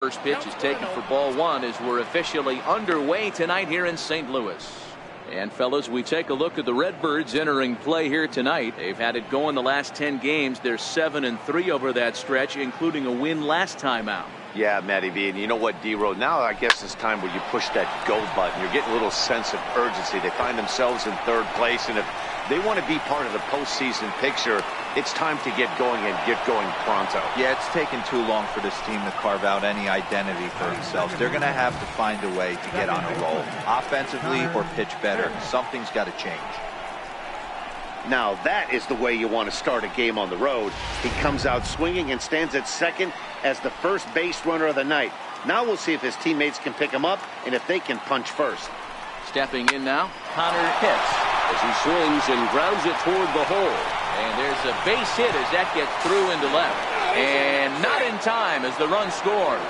First pitch is taken for ball one as we're officially underway tonight here in St. Louis. And fellas, we take a look at the Redbirds entering play here tonight. They've had it going the last 10 games. They're 7-3 over that stretch, including a win last time out. Yeah, Matty V, and you know what, D-Road, now I guess it's time where you push that go button. You're getting a little sense of urgency. They find themselves in third place, and if they want to be part of the postseason picture, it's time to get going and get going pronto. Yeah, it's taken too long for this team to carve out any identity for themselves. They're going to have to find a way to get on a roll, offensively or pitch better. Something's got to change. Now that is the way you want to start a game on the road. He comes out swinging and stands at second as the first base runner of the night. Now we'll see if his teammates can pick him up and if they can punch first. Stepping in now, Connor hits as he swings and grounds it toward the hole. And there's a base hit as that gets through into left. And not in time as the run scores.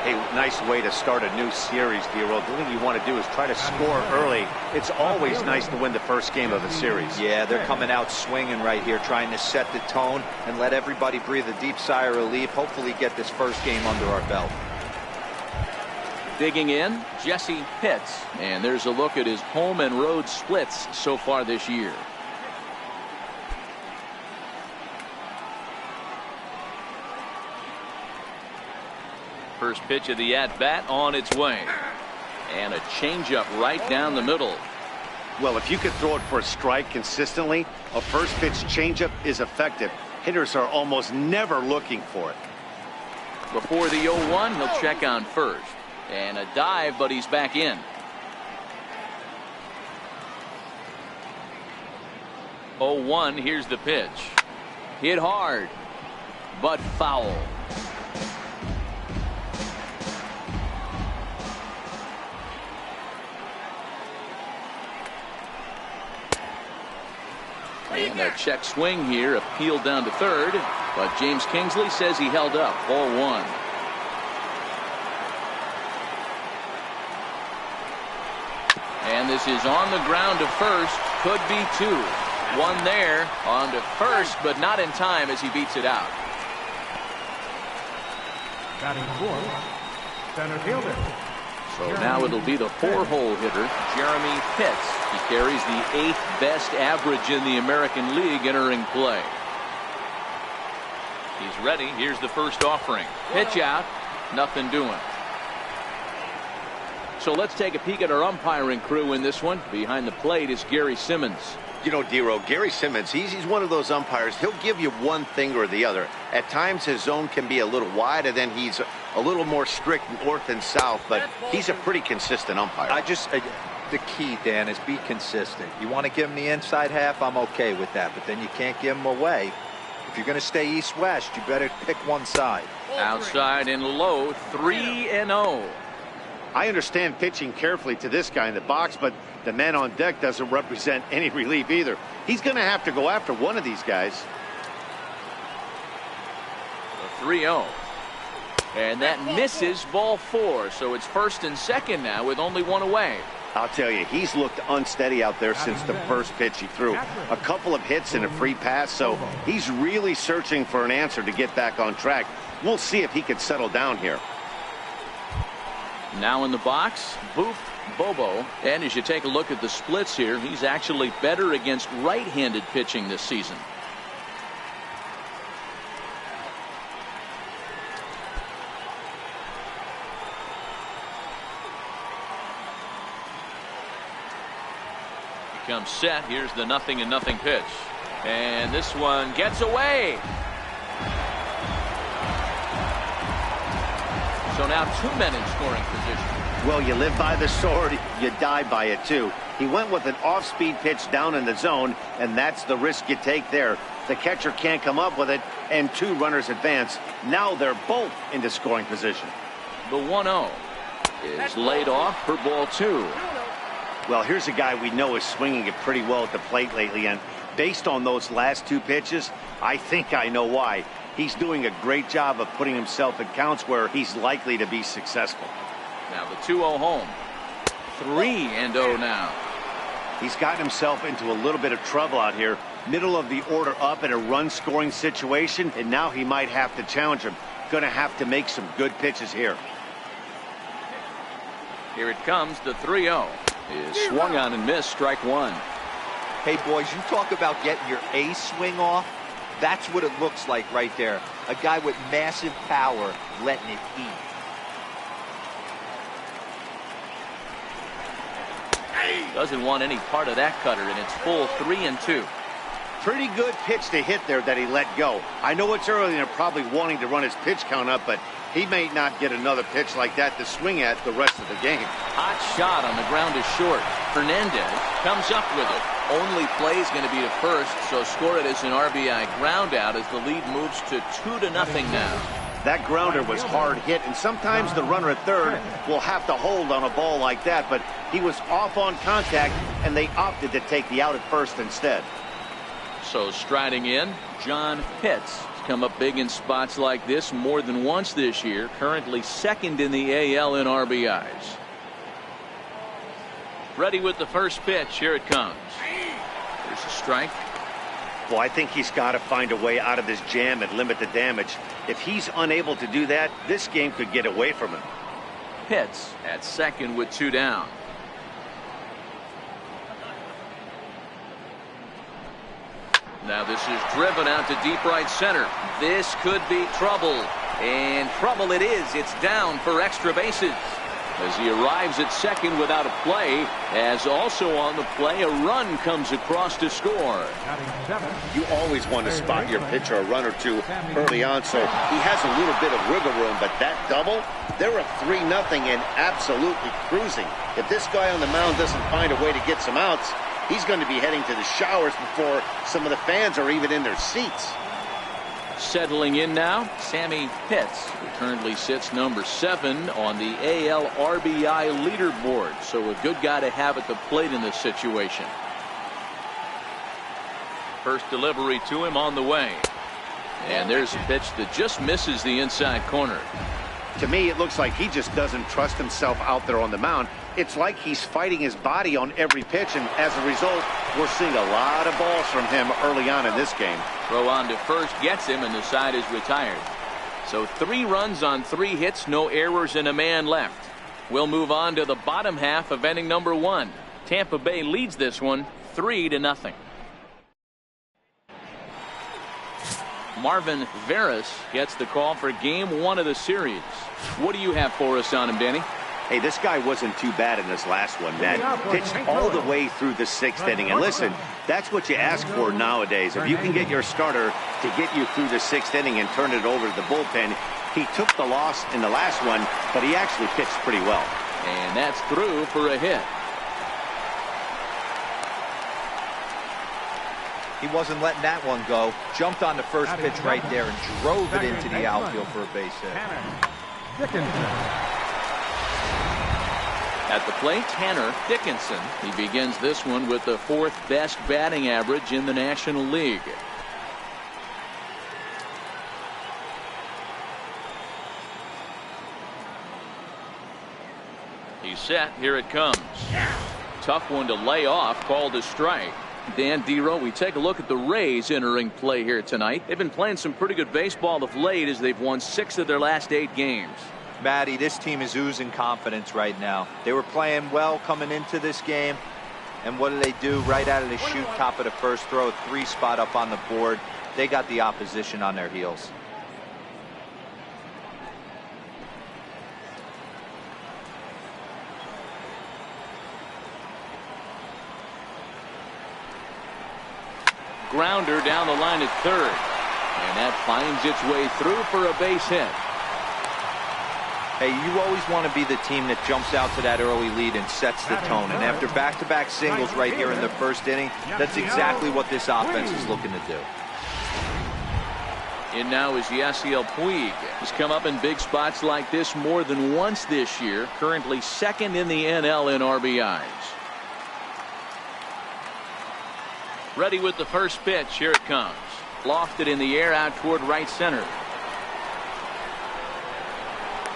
Hey, nice way to start a new series, D-Road. The thing you want to do is try to score early. It's always nice to win the first game of a series. Yeah, they're coming out swinging right here, trying to set the tone and let everybody breathe a deep sigh of relief. Hopefully get this first game under our belt. Digging in, Jesse Pitts. And there's a look at his home and road splits so far this year. First pitch of the at-bat on its way. And a changeup right down the middle. Well, if you could throw it for a strike consistently, a first pitch changeup is effective. Hitters are almost never looking for it. Before the 0-1, he'll check on first. And a dive, but he's back in. Oh, 1, here's the pitch. Hit hard, but foul. And a check swing here, appealed down to third, but James Kingsley says he held up. Ball 1. And this is on the ground to first. Could be 2. 1 there on to first, but not in time as he beats it out. Batting fourth, center fielder. So now it'll be the 4-hole hitter, Jeremy Pitts. He carries the 8th best average in the American League entering play. He's ready. Here's the first offering. Pitch out. Nothing doing. So let's take a peek at our umpiring crew in this one. Behind the plate is Gary Simmons. You know, D-Road, Gary Simmons, he's one of those umpires. He'll give you one thing or the other. At times his zone can be a little wide, and then he's a little more strict north and south, but he's a pretty consistent umpire. The key, Dan, is be consistent. You want to give him the inside half, I'm okay with that, but then you can't give him away. If you're going to stay east-west, you better pick one side. Outside and low, 3-0. I understand pitching carefully to this guy in the box, but the man on deck doesn't represent any relief either. He's going to have to go after one of these guys. The 3-0. And that misses, ball 4. So it's first and second now with only 1 away. I'll tell you, he's looked unsteady out there since the first pitch he threw. A couple of hits and a free pass, so he's really searching for an answer to get back on track. We'll see if he can settle down here. Now in the box, Boof Bobo. And as you take a look at the splits here, he's actually better against right-handed pitching this season. Comes set. Here's the 0-0 pitch. And this one gets away. So now 2 men in scoring position. Well, you live by the sword, you die by it too. He went with an off-speed pitch down in the zone, and that's the risk you take there. The catcher can't come up with it, and 2 runners advance. Now they're both into scoring position. The 1-0 is laid off for ball 2. Well, here's a guy we know is swinging it pretty well at the plate lately, and based on those last 2 pitches, I think I know why. He's doing a great job of putting himself in counts where he's likely to be successful. Now the 2-0 home. 3-0 now. He's gotten himself into a little bit of trouble out here. Middle of the order up in a run-scoring situation, and now he might have to challenge him. going to have to make some good pitches here. Here it comes, the 3-0 is swung on and missed, strike one. Hey, boys, you talk about getting your A swing off. That's what it looks like right there. A guy with massive power letting it eat. Doesn't want any part of that cutter, and it's full 3-2. Pretty good pitch to hit there that he let go. I know it's early and they're probably wanting to run his pitch count up, but he may not get another pitch like that to swing at the rest of the game. Hot shot on the ground is short. Hernandez comes up with it. Only play is going to be to first, so score it as an RBI ground out as the lead moves to 2-0 now. That grounder was hard hit, and sometimes the runner at third will have to hold on a ball like that, but he was off on contact, and they opted to take the out at first instead. So striding in, John Pitts has come up big in spots like this more than once this year. Currently second in the AL in RBIs. Ready with the first pitch. Here it comes. There's a strike. Well, I think he's got to find a way out of this jam and limit the damage. If he's unable to do that, this game could get away from him. Pitts at second with 2 down. Now this is driven out to deep right center. This could be trouble. And trouble it is. It's down for extra bases. As he arrives at second without a play, as also on the play, a run comes across to score. You always want to spot your pitcher a run or two early on, so he has a little bit of wiggle room, but that double, they're up 3-0 and absolutely cruising. If this guy on the mound doesn't find a way to get some outs, he's going to be heading to the showers before some of the fans are even in their seats. Settling in now, Sammy Pitts, who currently sits number 7 on the AL RBI leaderboard. So a good guy to have at the plate in this situation. First delivery to him on the way. And there's a pitch that just misses the inside corner. To me, it looks like he just doesn't trust himself out there on the mound. It's like he's fighting his body on every pitch, and as a result, we're seeing a lot of balls from him early on in this game. Throw on to first gets him, and the side is retired. So 3 runs on 3 hits, no errors, and a man left. We'll move on to the bottom half of inning number 1. Tampa Bay leads this one 3-0. Marvin Veras gets the call for game 1 of the series. What do you have for us on him, Danny? Hey, this guy wasn't too bad in this last one, Matt. Pitched all the way through the 6th inning. And listen, that's what you ask for nowadays. If you can get your starter to get you through the 6th inning and turn it over to the bullpen, he took the loss in the last one, but he actually pitched pretty well. And that's through for a hit. He wasn't letting that one go. Jumped on the first pitch right there and drove it into the outfield for a base hit. At the plate, Tanner Dickinson. He begins this one with the 4th best batting average in the National League. He's set. Here it comes. Tough one to lay off. Called a strike. Dan Dero, we take a look at the Rays entering play here tonight. They've been playing some pretty good baseball of late as they've won 6 of their last 8 games. Matty, this team is oozing confidence right now. They were playing well coming into this game. And what do? Right out of the chute, top of the first throw, 3 spot up on the board. They got the opposition on their heels. Grounder down the line at third. And that finds its way through for a base hit. Hey, you always want to be the team that jumps out to that early lead and sets the tone. And after back-to-back singles right here in the first inning, that's exactly what this offense is looking to do. In now is Yasiel Puig. He's come up in big spots like this more than once this year. Currently second in the NL in RBIs. Ready with the first pitch. Here it comes. Lofted in the air out toward right center.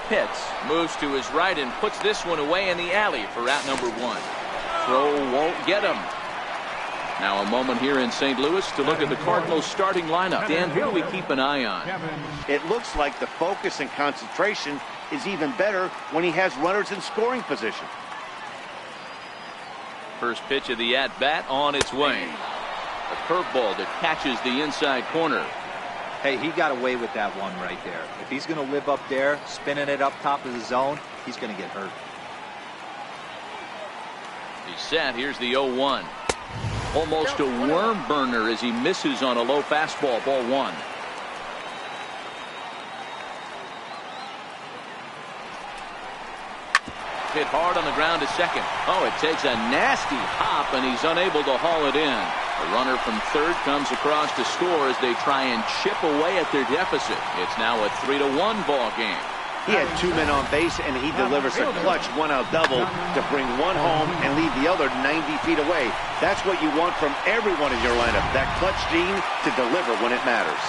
Pitts moves to his right and puts this one away in the alley for out number 1. Throw won't get him. Now a moment here in St. Louis to look at the Cardinals starting lineup. Dan, who do we keep an eye on? It looks like the focus and concentration is even better when he has runners in scoring position. First pitch of the at-bat on its way. A curveball that catches the inside corner. Hey, he got away with that one right there. If he's going to live up there, spinning it up top of the zone, he's going to get hurt. He's set. Here's the 0-1. Almost a worm burner as he misses on a low fastball. Ball one. Hit hard on the ground to second. Oh, it takes a nasty hop, and he's unable to haul it in. The runner from third comes across to score as they try and chip away at their deficit. It's now a 3-1 ball game. He had 2 men on base, and he delivers a clutch one-out double to bring one home and leave the other 90 feet away. That's what you want from everyone in your lineup, that clutch gene to deliver when it matters.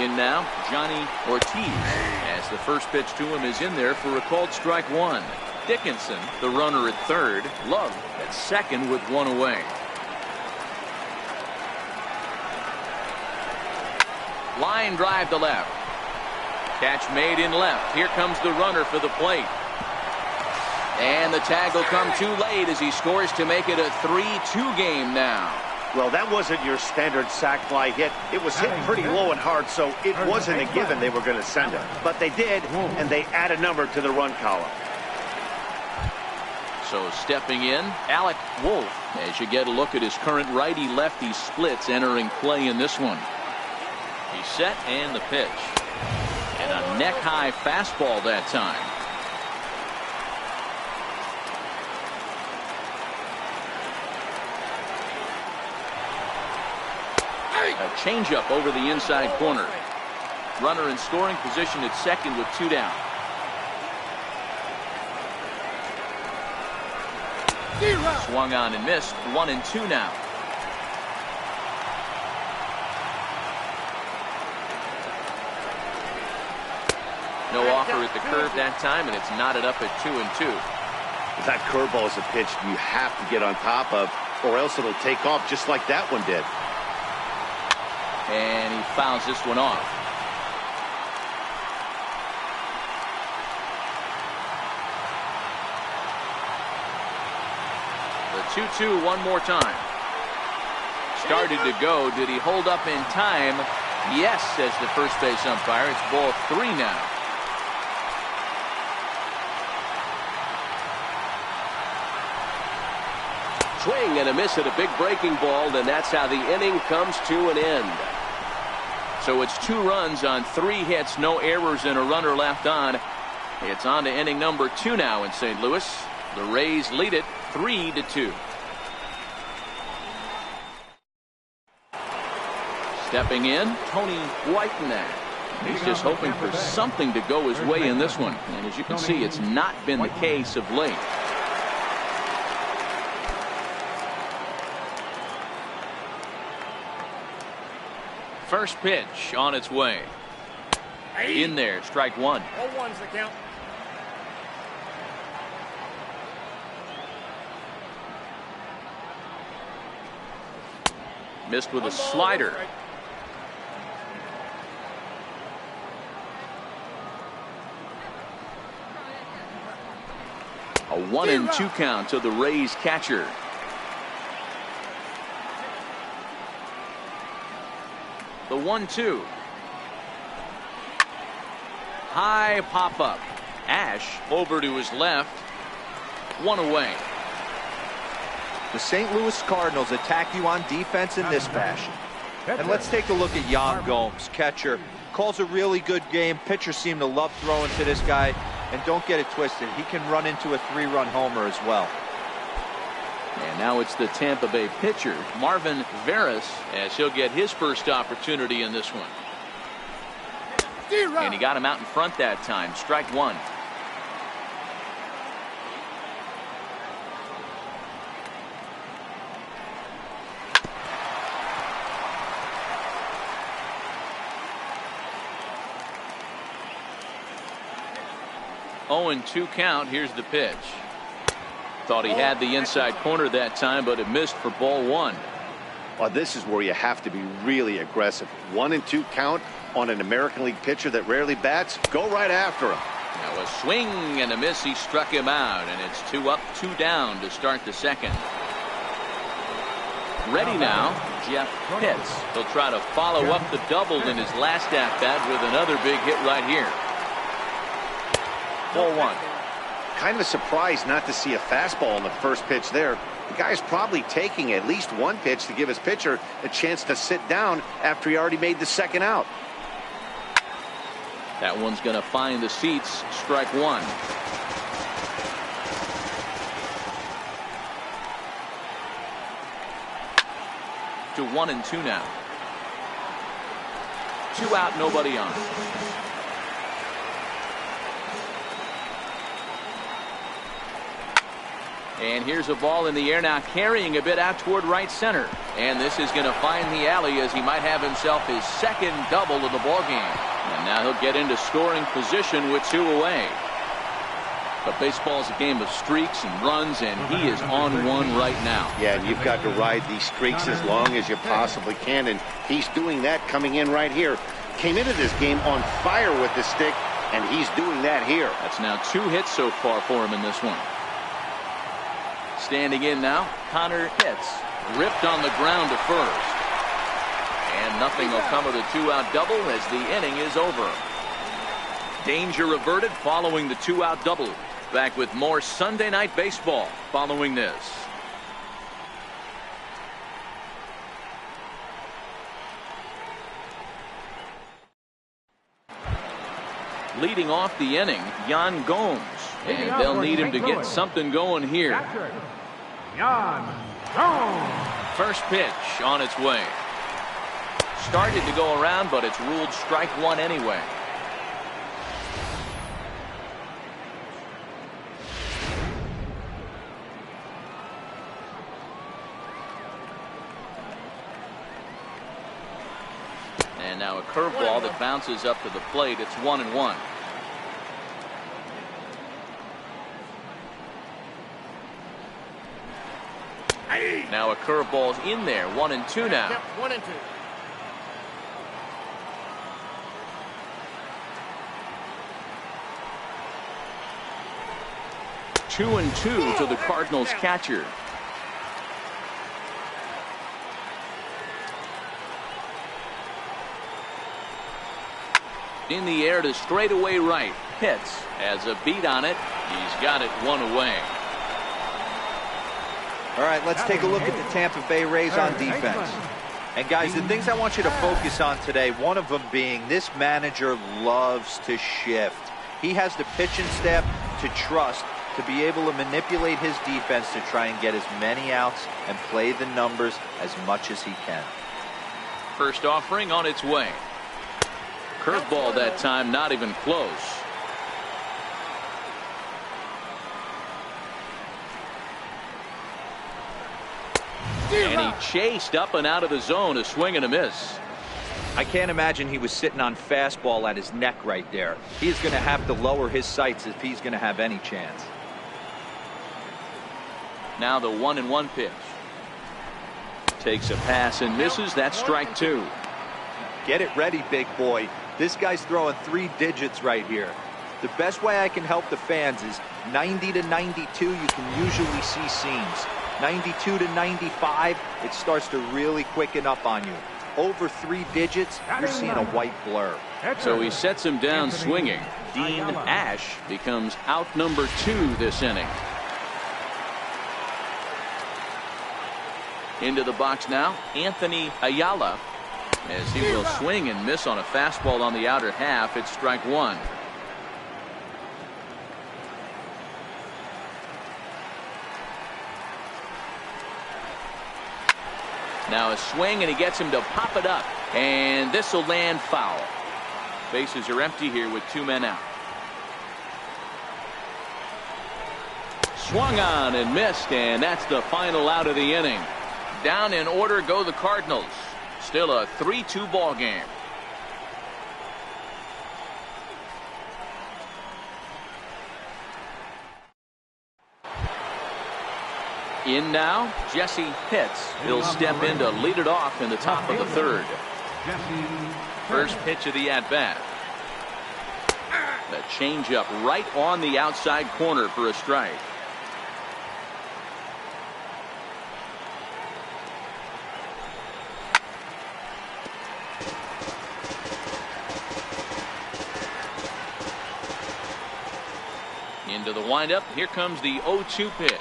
In now, Johnny Ortiz, as the first pitch to him is in there for a called strike one. Dickinson, the runner at third. Love at second with one away. Line drive to left. Catch made in left. Here comes the runner for the plate. And the tag will come too late as he scores to make it a 3-2 game now. Well, that wasn't your standard sac fly hit. It was hit pretty low and hard, so it wasn't a given they were going to send it. But they did, and they add a number to the run column. So stepping in, Alec Wolf, as you get a look at his current righty-lefty splits entering play in this one. He's set and the pitch. And a neck-high fastball that time. A changeup over the inside corner. Runner in scoring position at second with 2 down. Swung on and missed. 1-2 now. No offer at the curve that time, and it's knotted up at 2-2. That curveball is a pitch you have to get on top of, or else it'll take off just like that one did. And he fouls this one off. The 2-2 one more time. Started to go. Did he hold up in time? Yes, says the first base umpire. It's ball 3 now. Swing and a miss at a big breaking ball, and that's how the inning comes to an end. So it's 2 runs on 3 hits, no errors, and a runner left on. It's on to inning number 2 now in St. Louis. The Rays lead it 3-2. Stepping in, Tony Whitenack. He's just hoping for something to go his way in this one. And as you can see, it's not been the case of late. First pitch on its way. In there, strike one. 0-1's the count. Missed with a slider. A 1-2 count to the Rays catcher. The 1-2. High pop up. Ash over to his left. 1 away. The St. Louis Cardinals attack you on defense in this fashion. And let's take a look at Yan Gomes, catcher. Calls a really good game. Pitchers seem to love throwing to this guy. And don't get it twisted, he can run into a 3-run homer as well. And now it's the Tampa Bay pitcher, Marvin Veras, as he'll get his first opportunity in this one. And he got him out in front that time. Strike one. Oh, and 2 count. Here's the pitch. Thought he had the inside corner that time, but it missed for ball one. Well, this is where you have to be really aggressive. 1-2 count on an American League pitcher that rarely bats. Go right after him. Now a swing and a miss. He struck him out, and it's 2 up, 2 down to start the second. Ready now, Jeff Pitts. He'll try to follow up the double in his last at-bat with another big hit right here. Ball one. Kind of surprised not to see a fastball on the first pitch there. The guy's probably taking at least one pitch to give his pitcher a chance to sit down after he already made the second out. That one's going to find the seats. Strike one. To 1-2 now. 2 out, nobody on. And here's a ball in the air now, carrying a bit out toward right center. And this is going to find the alley as he might have himself his second double of the ball game. And now he'll get into scoring position with 2 away. But baseball's a game of streaks and runs, and he is on one right now. Yeah, and you've got to ride these streaks as long as you possibly can, and he's doing that coming in right here. Came into this game on fire with the stick, and he's doing that here. That's now 2 hits so far for him in this one. Standing in now, Connor hits. Ripped on the ground to first. And nothing will come of the 2-out double as the inning is over. Danger averted following the 2-out double. Back with more Sunday Night Baseball following this. Leading off the inning, Yan Gomes. And they'll need him to get something going here. Yan Gomes. First pitch on its way. Started to go around, but it's ruled strike one anyway. And now a curveball that bounces up to the plate. It's 1-1. Now a curveball's in there. 1-2 now. Yep, 1-2. Two and two to the Cardinals catcher. In the air to straightaway right. Hits has a beat on it. He's got it 1 away. All right, let's take a look at the Tampa Bay Rays on defense. And guys, the things I want you to focus on today, one of them being this manager loves to shift. He has the pitching staff to trust to be able to manipulate his defense to try and get as many outs and play the numbers as much as he can. First offering on its way. Curveball that time, not even close. And he chased up and out of the zone, a swing and a miss. I can't imagine he was sitting on fastball at his neck right there. He's going to have to lower his sights if he's going to have any chance. Now the 1-1 pitch. Takes a pass and misses. That's strike 2. Get it ready, big boy. This guy's throwing 3 digits right here. The best way I can help the fans is 90 to 92. You can usually see seams. 92 to 95, it starts to really quicken up on you. Over 3 digits, you're seeing a white blur. So he sets him down swinging. Dean Ash becomes out number 2 this inning. Into the box now, Anthony Ayala, as he will swing and miss on a fastball on the outer half. It's strike 1. Now a swing, and he gets him to pop it up, and this will land foul. Bases are empty here with 2 men out. Swung on and missed, and that's the final out of the inning. Down in order go the Cardinals. Still a 3-2 ball game. In now, Jesse Pitts. He'll step in to lead it off in the top of the third. First pitch of the at-bat. The changeup right on the outside corner for a strike. Into the windup. Here comes the 0-2 pitch.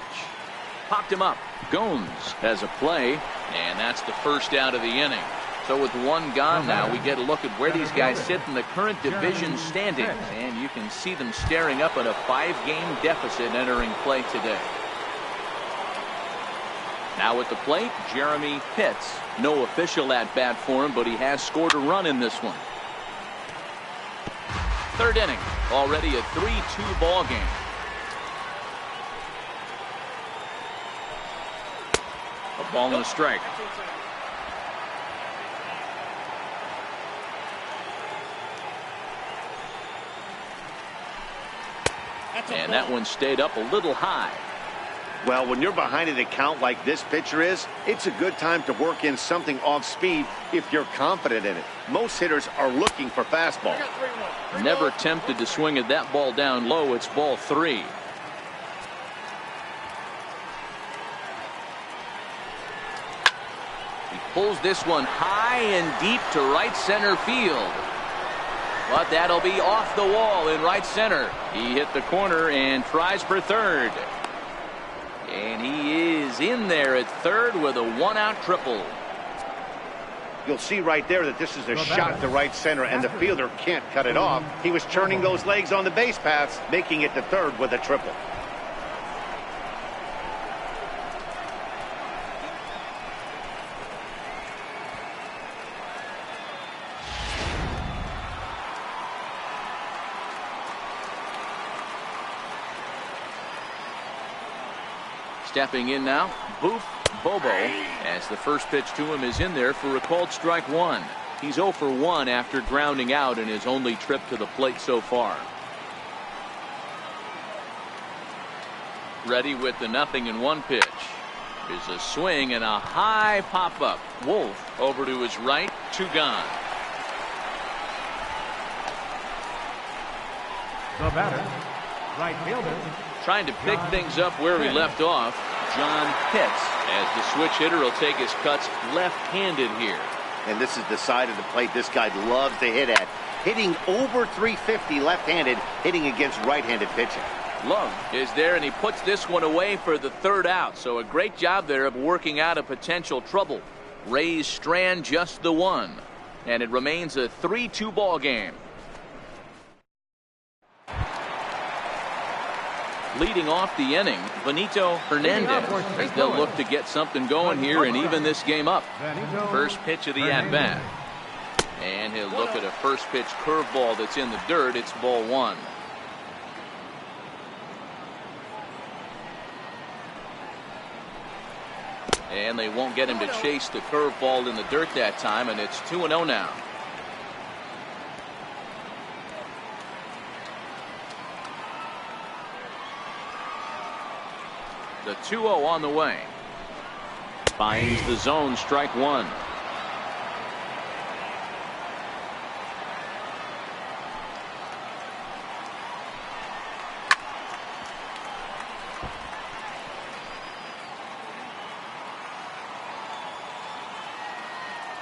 Popped him up. Gomes has a play, and that's the first out of the inning. So with one gone now, we get a look at where these guys sit in the current division standings, and you can see them staring up at a 5-game deficit entering play today. Now at the plate, Jeremy Pitts. No official at-bat for him, but he has scored a run in this one. Third inning, already a 3-2 ball game. A ball and a strike. And that one stayed up a little high. Well, when you're behind an account like this pitcher is, it's a good time to work in something off speed if you're confident in it. Most hitters are looking for fastball. Never tempted to swing at that ball down low. It's ball 3. He pulls this one high and deep to right center field. But that'll be off the wall in right center. He hit the corner and tries for third. And he is in there at third with a 1-out triple. You'll see right there that this is a shot to right center, and the fielder can't cut it off. He was turning those legs on the base paths, making it to third with a triple. Stepping in now, Boof Bobo, as the first pitch to him is in there for a called strike 1. He's 0 for 1 after grounding out in his only trip to the plate so far. Ready with the 0-1 pitch. There's a swing and a high pop-up. Wolf over to his right, 2 gone. The batter, right fielder. Trying to pick things up where he left off, John Pitts, as the switch hitter will take his cuts left-handed here. And this is the side of the plate this guy loves to hit at. Hitting over 350 left-handed, hitting against right-handed pitching. Love is there, and he puts this one away for the third out. So a great job there of working out a potential trouble. Rays strand just the one, and it remains a 3-2 ball game. Leading off the inning, Benito Hernandez, as they'll look to get something going here and even this game up. First pitch of the at-bat. And he'll look at a first pitch curveball that's in the dirt. It's ball 1. And they won't get him to chase the curveball in the dirt that time, and it's 2-0 now. The 2-0 on the way. Finds the zone, strike 1.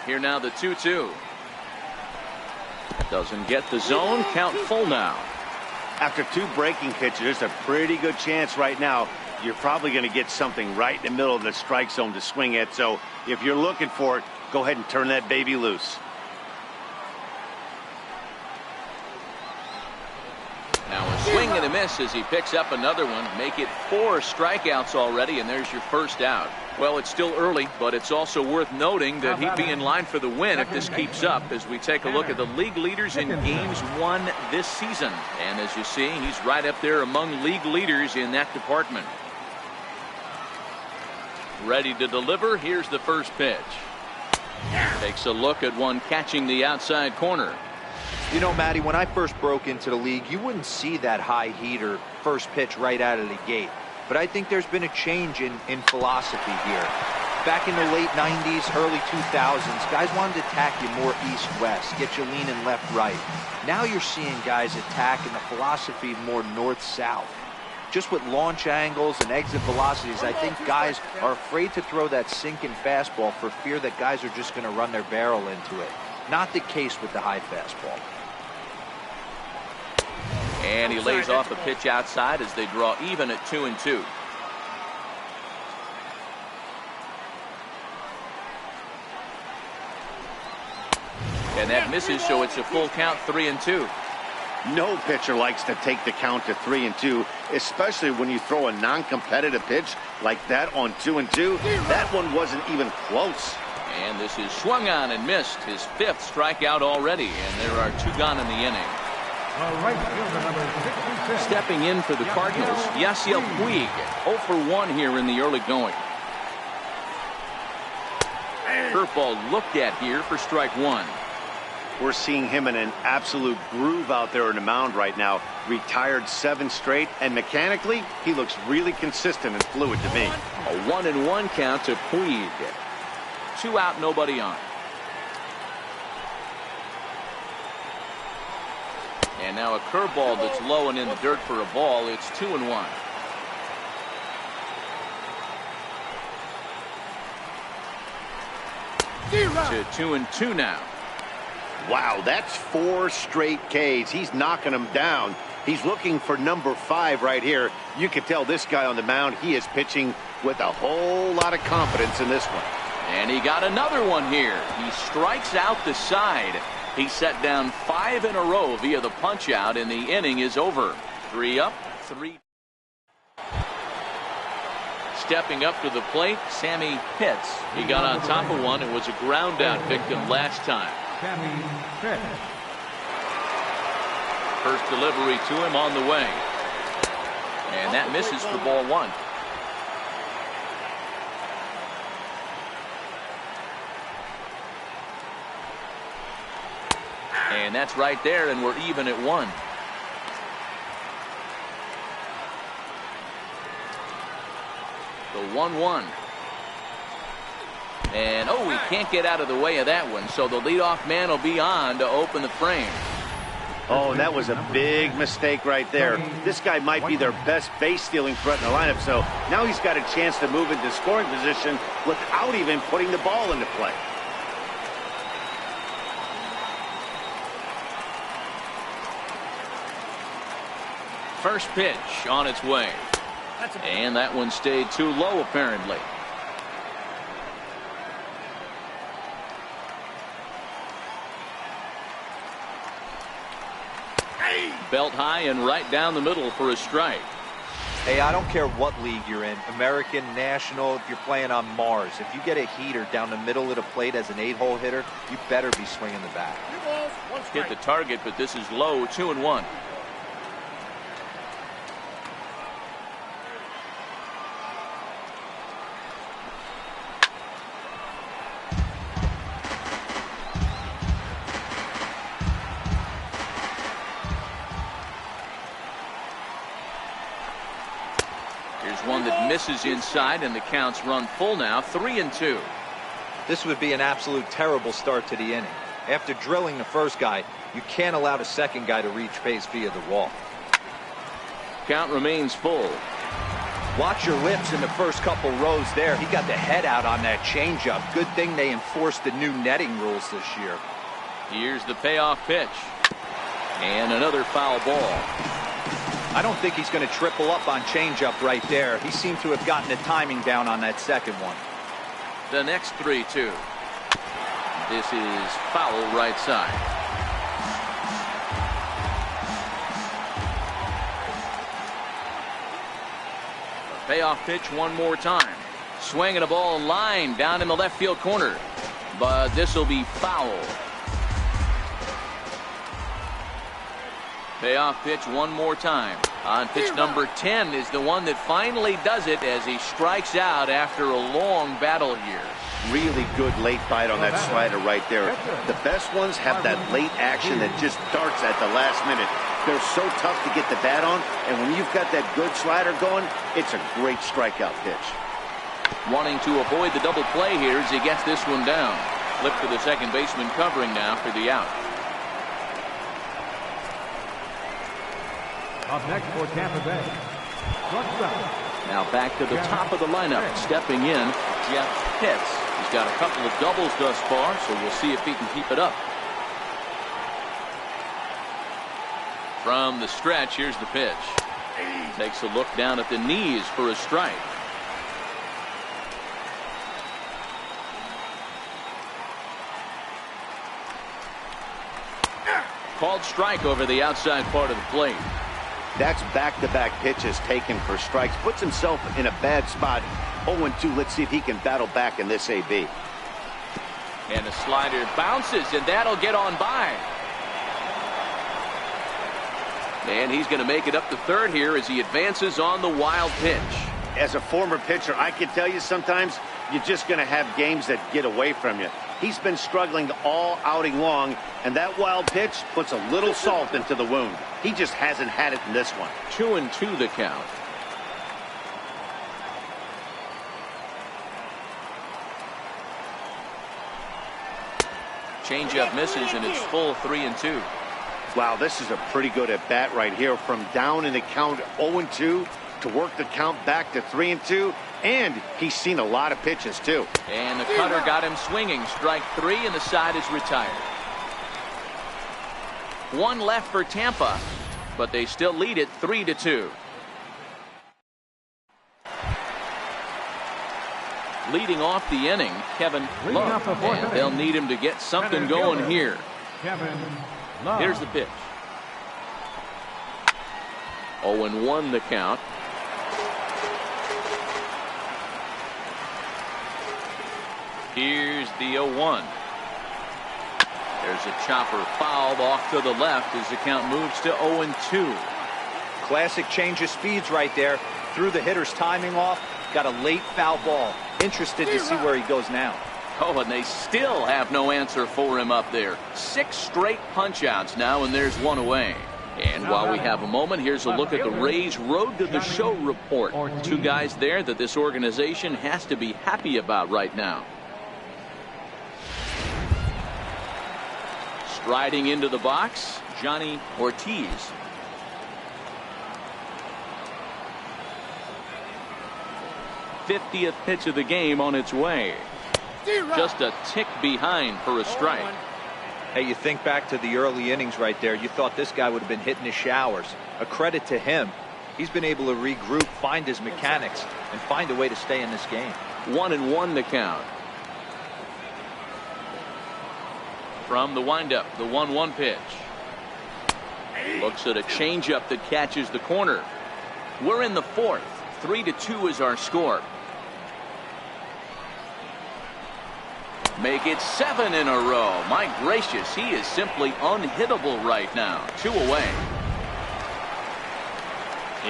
Here now the 2-2. Doesn't get the zone, count full now. After 2 breaking pitches, there's a pretty good chance right now you're probably going to get something right in the middle of the strike zone to swing at. So if you're looking for it, go ahead and turn that baby loose. Now a swing and a miss as he picks up another one. Make it 4 strikeouts already, and there's your first out. Well, it's still early, but it's also worth noting that he'd be in line for the win if this keeps up, as we take a look at the league leaders in games won this season. And as you see, he's right up there among league leaders in that department. Ready to deliver. Here's the first pitch. Takes a look at one catching the outside corner. You know, Matty, when I first broke into the league, you wouldn't see that high heater first pitch right out of the gate. but I think there's been a change in philosophy here. Back in the late 90s, early 2000s, guys wanted to attack you more east-west, get you leaning left-right. Now you're seeing guys attack in the philosophy more north-south. Just with launch angles and exit velocities, I think guys are afraid to throw that sinking fastball for fear that guys are just going to run their barrel into it. Not the case with the high fastball. And he lays off a pitch outside as they draw even at 2-2. And that misses, so it's a full count, 3-2. No pitcher likes to take the count to 3-2, especially when you throw a non-competitive pitch like that on 2-2. That one wasn't even close. And this is swung on and missed, his 5th strikeout already, and there are 2 gone in the inning. Right fielder number 66. Stepping in for the Cardinals, Yasiel Puig, 0 for 1 here in the early going. Curveball looked at here for strike 1. We're seeing him in an absolute groove out there in the mound right now. Retired 7 straight, and mechanically, he looks really consistent and fluid to me. A 1-1 count to Puig. 2 out, nobody on. And now a curveball that's low and in the dirt for a ball. It's 2-1. To 2-2 now. Wow, that's 4 straight Ks. He's knocking them down. He's looking for number 5 right here. You can tell this guy on the mound, he is pitching with a whole lot of confidence in this one. And he got another one here. He strikes out the side. He set down 5 in a row via the punch out, and the inning is over. 3 up, 3. Stepping up to the plate, Sammy Pitts. He got on top of one and was a ground out victim last time. Sammy Pitts. First delivery to him on the way. And that misses for ball 1. And that's right there, and we're even at 1. The 1-1. And, oh, he can't get out of the way of that one, so the leadoff man will be on to open the frame. Oh, that was a big mistake right there. This guy might be their best base-stealing threat in the lineup, so now he's got a chance to move into scoring position without even putting the ball into play. First pitch on its way. And that one stayed too low, apparently. Belt high and right down the middle for a strike. Hey, I don't care what league you're in, American, National, if you're playing on Mars. If you get a heater down the middle of the plate as an 8-hole hitter, you better be swinging the bat. Hit the target, but this is low, 2-1. One that misses inside, and the count's run full now, 3-2. This would be an absolute terrible start to the inning. After drilling the first guy, you can't allow the second guy to reach base via the wall. Count remains full. Watch your lips in the first couple rows there. He got the head out on that changeup. Good thing they enforced the new netting rules this year. Here's the payoff pitch. And another foul ball. I don't think he's going to triple up on changeup right there. He seemed to have gotten the timing down on that second one. The next 3-2. This is foul right side. A payoff pitch one more time. Swinging a ball line down in the left field corner. But this will be foul. Payoff pitch one more time. On pitch number 10 is the one that finally does it as he strikes out after a long battle here. Really good late bite on that slider right there. The best ones have that late action that just darts at the last minute. They're so tough to get the bat on, and when you've got that good slider going, it's a great strikeout pitch. Wanting to avoid the double play here as he gets this one down. Flip to the second baseman covering now for the out. Up next for Tampa Bay, shortstop. Now back to the top of the lineup. Stepping in, Jeff Pitts. He's got a couple of doubles thus far, so we'll see if he can keep it up. From the stretch, here's the pitch. Takes a look down at the knees for a strike. Called strike over the outside part of the plate. That's back-to-back pitches taken for strikes. Puts himself in a bad spot. 0-2. Let's see if he can battle back in this AB. And a slider bounces, and that'll get on by. And he's going to make it up to third here as he advances on the wild pitch. As a former pitcher, I can tell you sometimes you're just going to have games that get away from you. He's been struggling all outing long, and that wild pitch puts a little salt into the wound. He just hasn't had it in this one. 2-2 the count. Changeup misses, and it's full 3-2. Wow, this is a pretty good at bat right here. From down in the count 0-2 to work the count back to 3-2. And he's seen a lot of pitches, too. And the cutter got him swinging. Strike 3, and the side is retired. One left for Tampa, but they still lead it 3-2. Leading off the inning, Kevin Love. And they'll need him to get something going here. Kevin Love. Here's the pitch. 0-1 the count. Here's the 0-1. There's a chopper fouled off to the left as the count moves to 0-2. Classic change of speeds right there. Threw the hitter's timing off. Got a late foul ball. Interested to see where he goes now. Oh, and they still have no answer for him up there. 6 straight punch-outs now, and there's one away. And while we have a moment, here's a look at the Rays' Road to the Show report. 2 guys there that this organization has to be happy about right now. Striding into the box, Johnny Ortiz. '50th pitch of the game on its way. Just a tick behind for a strike. Hey, you think back to the early innings right there. You thought this guy would have been hitting his showers. A credit to him. He's been able to regroup, find his mechanics, and find a way to stay in this game. 1-1 the count. From the windup, the 1-1 pitch. Looks at a changeup that catches the corner. We're in the 4th. 3-2 is our score. Make it 7 in a row. My gracious, he is simply unhittable right now. 2 away.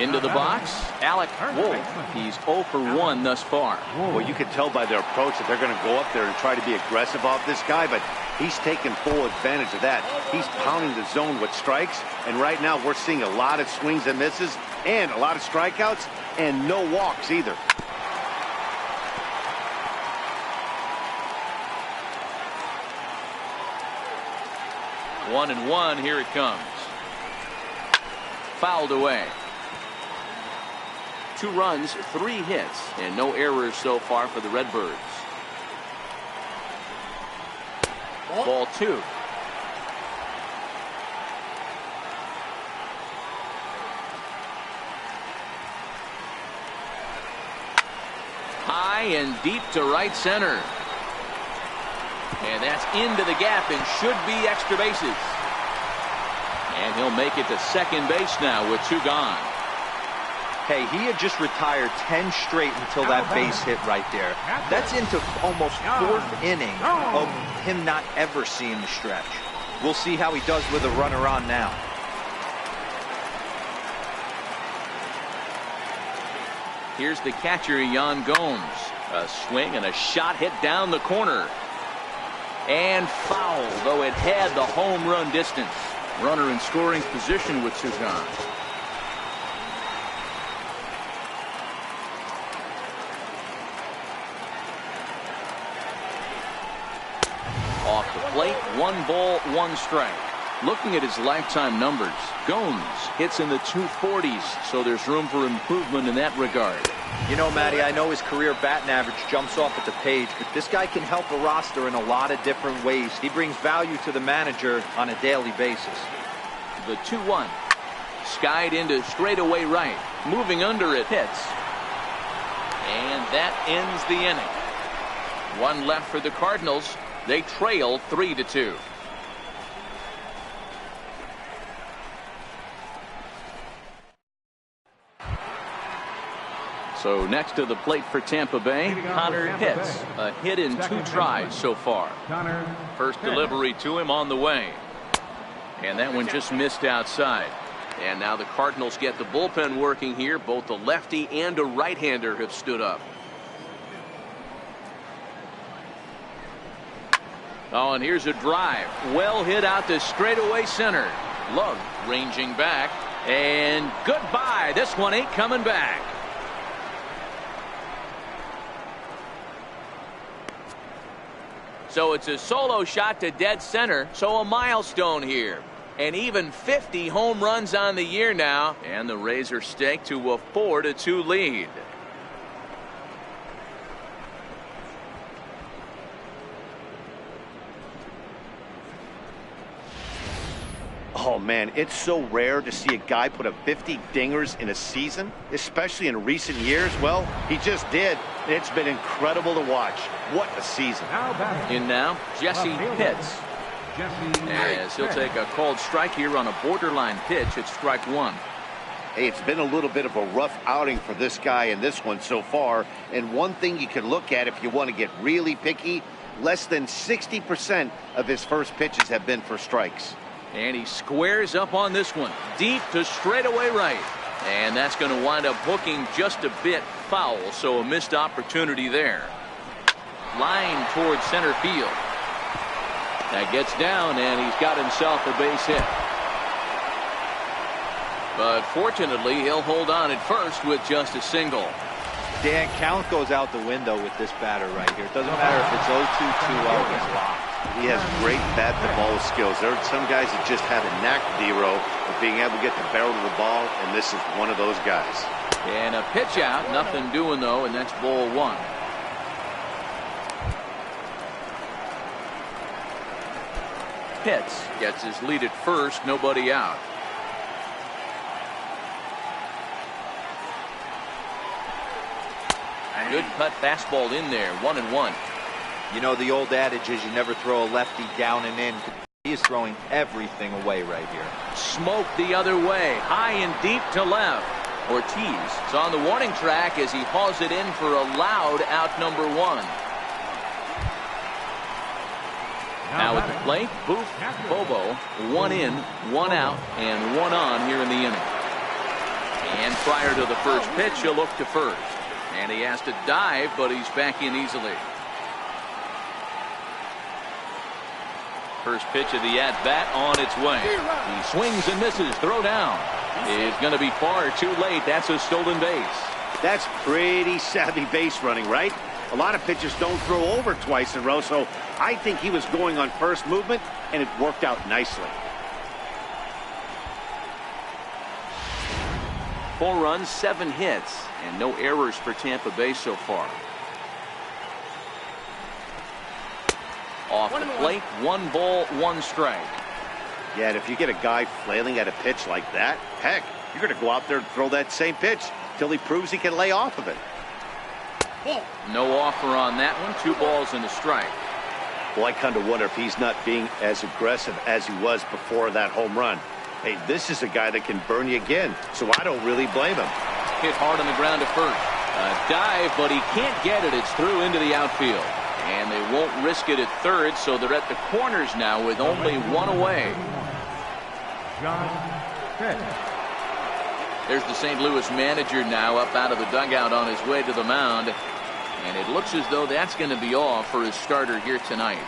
Into the box, Alec Wolf. He's 0 for 1 thus far. Well, you can tell by their approach that they're going to go up there and try to be aggressive off this guy, but he's taking full advantage of that. He's pounding the zone with strikes, and right now we're seeing a lot of swings and misses and a lot of strikeouts and no walks either. One and one, here it comes. Fouled away. 2 runs, 3 hits, and no errors so far for the Redbirds. Ball 2. High and deep to right center. And that's into the gap and should be extra bases. And he'll make it to second base now with 2 gone. Hey, he had just retired 10 straight until that base hit right there. That's into almost 4th inning of him not ever seeing the stretch. We'll see how he does with a runner on now. Here's the catcher, Yan Gomes. A swing and a shot hit down the corner. And foul, though it had the home run distance. Runner in scoring position with two gone. Off the plate, 1 ball, 1 strike. Looking at his lifetime numbers, Gomes hits in the 240s, so there's room for improvement in that regard. You know, Matty, I know his career batting average jumps off at the page, but this guy can help a roster in a lot of different ways. He brings value to the manager on a daily basis. The 2-1. Skied into straightaway right. Moving under it, hits. And that ends the inning. 1 left for the Cardinals. They trail 3-2. So next to the plate for Tampa Bay, Connor hits. A hit in 2 tries so far. First delivery to him on the way. And that one just missed outside. And now the Cardinals get the bullpen working here. Both a lefty and a right-hander have stood up. Oh, and here's a drive. Well hit out to straightaway center. Love ranging back. And goodbye. This one ain't coming back. So it's a solo shot to dead center. So a milestone here. And even 50 home runs on the year now. And the Rays are staked to a 4-2 lead. Oh, man, it's so rare to see a guy put up 50 dingers in a season, especially in recent years. Well, he just did. It's been incredible to watch. What a season. In now, Jesse Pitts. As he'll take a called strike here on a borderline pitch. It's strike 1. Hey, it's been a little bit of a rough outing for this guy in this one so far. And one thing you can look at if you want to get really picky, less than 60% of his first pitches have been for strikes. And he squares up on this one. Deep to straightaway right. And that's going to wind up hooking just a bit foul. So a missed opportunity there. Line towards center field. That gets down, and he's got himself a base hit. But fortunately, he'll hold on at first with just a single. Dan, count goes out the window with this batter right here. It doesn't matter if it's 0-2, 2-0, he's locked. He has great bat-to-ball skills. There are some guys that just have a knack, D-Row, of being able to get the barrel of the ball, and this is one of those guys. And a pitch out, nothing doing though, and that's ball 1. Pitts gets his lead at first, nobody out. Good cut fastball in there, 1-1. You know, the old adage is you never throw a lefty down and in. He is throwing everything away right here. Smoke the other way, high and deep to left. Ortiz is on the warning track as he hauls it in for a loud out number 1. Now at the plate, Booth, Bobo, 1 in, 1 out, and 1 on here in the inning. And prior to the first pitch, he'll look to first. And he has to dive, but he's back in easily. First pitch of the at-bat on its way. He swings and misses. Throw down. Is going to be far too late. That's a stolen base. That's pretty savvy base running, right? A lot of pitchers don't throw over twice in a row, so I think he was going on first movement, and it worked out nicely. 4 runs, 7 hits, and no errors for Tampa Bay so far. Off the plate, 1 ball, 1 strike. Yeah, and if you get a guy flailing at a pitch like that, heck, you're going to go out there and throw that same pitch till he proves he can lay off of it. No offer on that one. 2 balls and a strike. Well, I kind of wonder if he's not being as aggressive as he was before that home run. Hey, this is a guy that can burn you again, so I don't really blame him. Hit hard on the ground to first. A dive, but he can't get it. It's through into the outfield. And they won't risk it at third, so they're at the corners now with only 1 away. There's the St. Louis manager now up out of the dugout on his way to the mound. And it looks as though that's going to be all for his starter here tonight.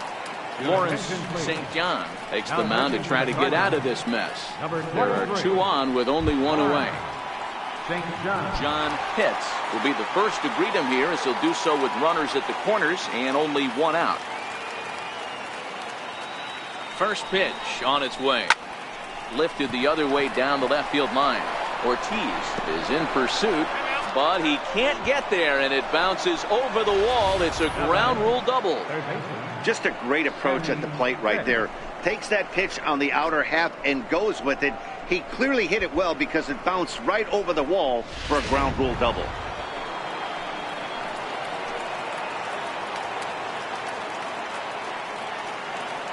Lawrence St. John takes the mound to try to get out of this mess. There are 2 on with only 1 away. John Pitts will be the first to greet him here, as he'll do so with runners at the corners and only 1 out. First pitch on its way. Lifted the other way down the left field line. Ortiz is in pursuit, but he can't get there, and it bounces over the wall. It's a ground rule double. Just a great approach at the plate right there. Takes that pitch on the outer half and goes with it. He clearly hit it well because it bounced right over the wall for a ground rule double.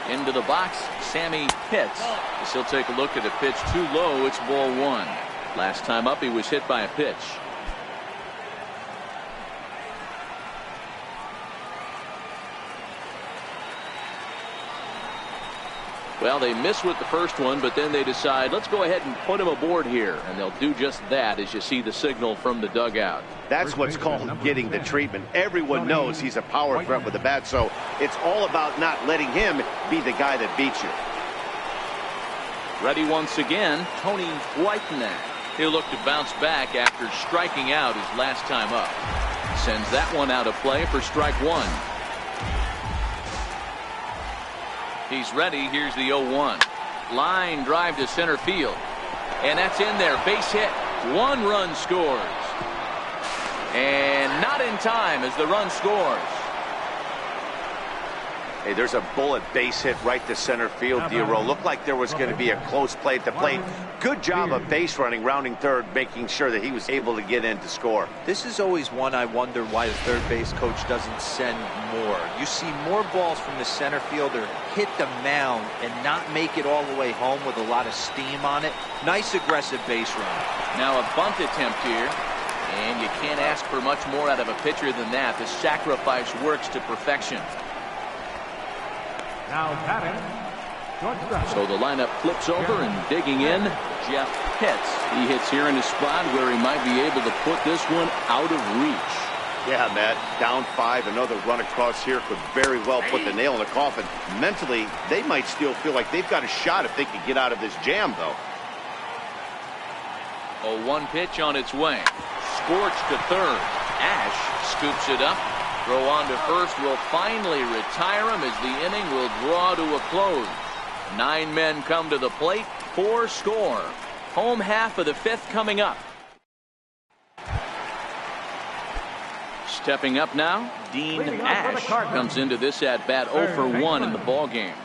Into the box, Sammy Pitts. As he'll take a look at a pitch too low. It's ball 1. Last time up, he was hit by a pitch. Well, they miss with the first one, but then they decide, let's go ahead and put him aboard here. And they'll do just that as you see the signal from the dugout. That's what's called getting the treatment. Everyone knows he's a power threat with the bat, so it's all about not letting him be the guy that beats you. Ready once again, Tony Whitener. He'll look to bounce back after striking out his last time up. Sends that one out of play for strike 1. He's ready. Here's the 0-1. Line drive to center field. And that's in there. Base hit. 1 run scores. And not in time as the run scores. Hey, there's a bullet base hit right to center field, D'Aro. Looked like there was going to be a close play at the plate. Good job of base running, rounding third, making sure that he was able to get in to score. This is always one I wonder why the third base coach doesn't send more. You see more balls from the center fielder hit the mound and not make it all the way home with a lot of steam on it. Nice aggressive base run. Now a bunt attempt here. And you can't ask for much more out of a pitcher than that. The sacrifice works to perfection. Now batting, shortstop. So the lineup flips over, and digging in, Jeff Pitts. He hits here in a spot where he might be able to put this one out of reach. Yeah, Matt, down 5, another run across here could very well put the nail in the coffin. Mentally, they might still feel like they've got a shot if they could get out of this jam, though. A 1 pitch on its way. Scorched to third. Ash scoops it up. Throw on to first will finally retire him as the inning will draw to a close. 9 men come to the plate. 4 score. Home half of the 5th coming up. Stepping up now, Dean Ash comes into this at bat 0 for 1 in the ball game.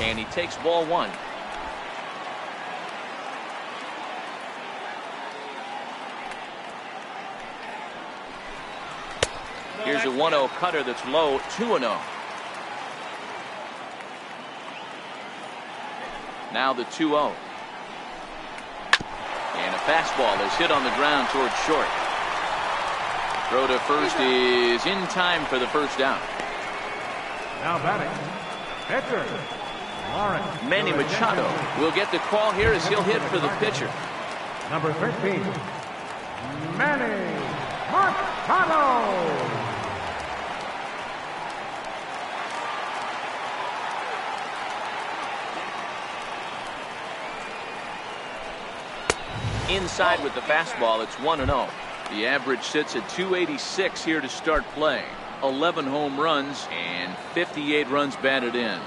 And he takes ball 1. Here's a 1-0 cutter that's low, 2-0. Now the 2-0. And a fastball is hit on the ground towards short. Throw to first is in time for the first down. Now batting, pitcher, Lawrence. Manny Machado will get the call here as he'll hit for the pitcher. Number 13, Manny Machado. Inside with the fastball, it's 1-0. The average sits at 286 here to start play. 11 home runs and 58 runs batted in.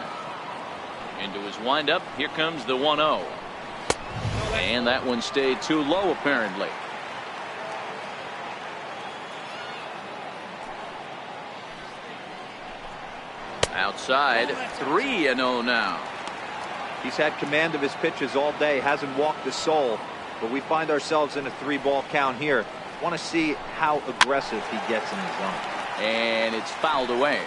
Into his windup, here comes the 1-0. And that one stayed too low apparently. Outside, 3-0 now. He's had command of his pitches all day, hasn't walked a soul. but we find ourselves in a 3-ball count here. Want to see how aggressive he gets in the zone. And it's fouled away.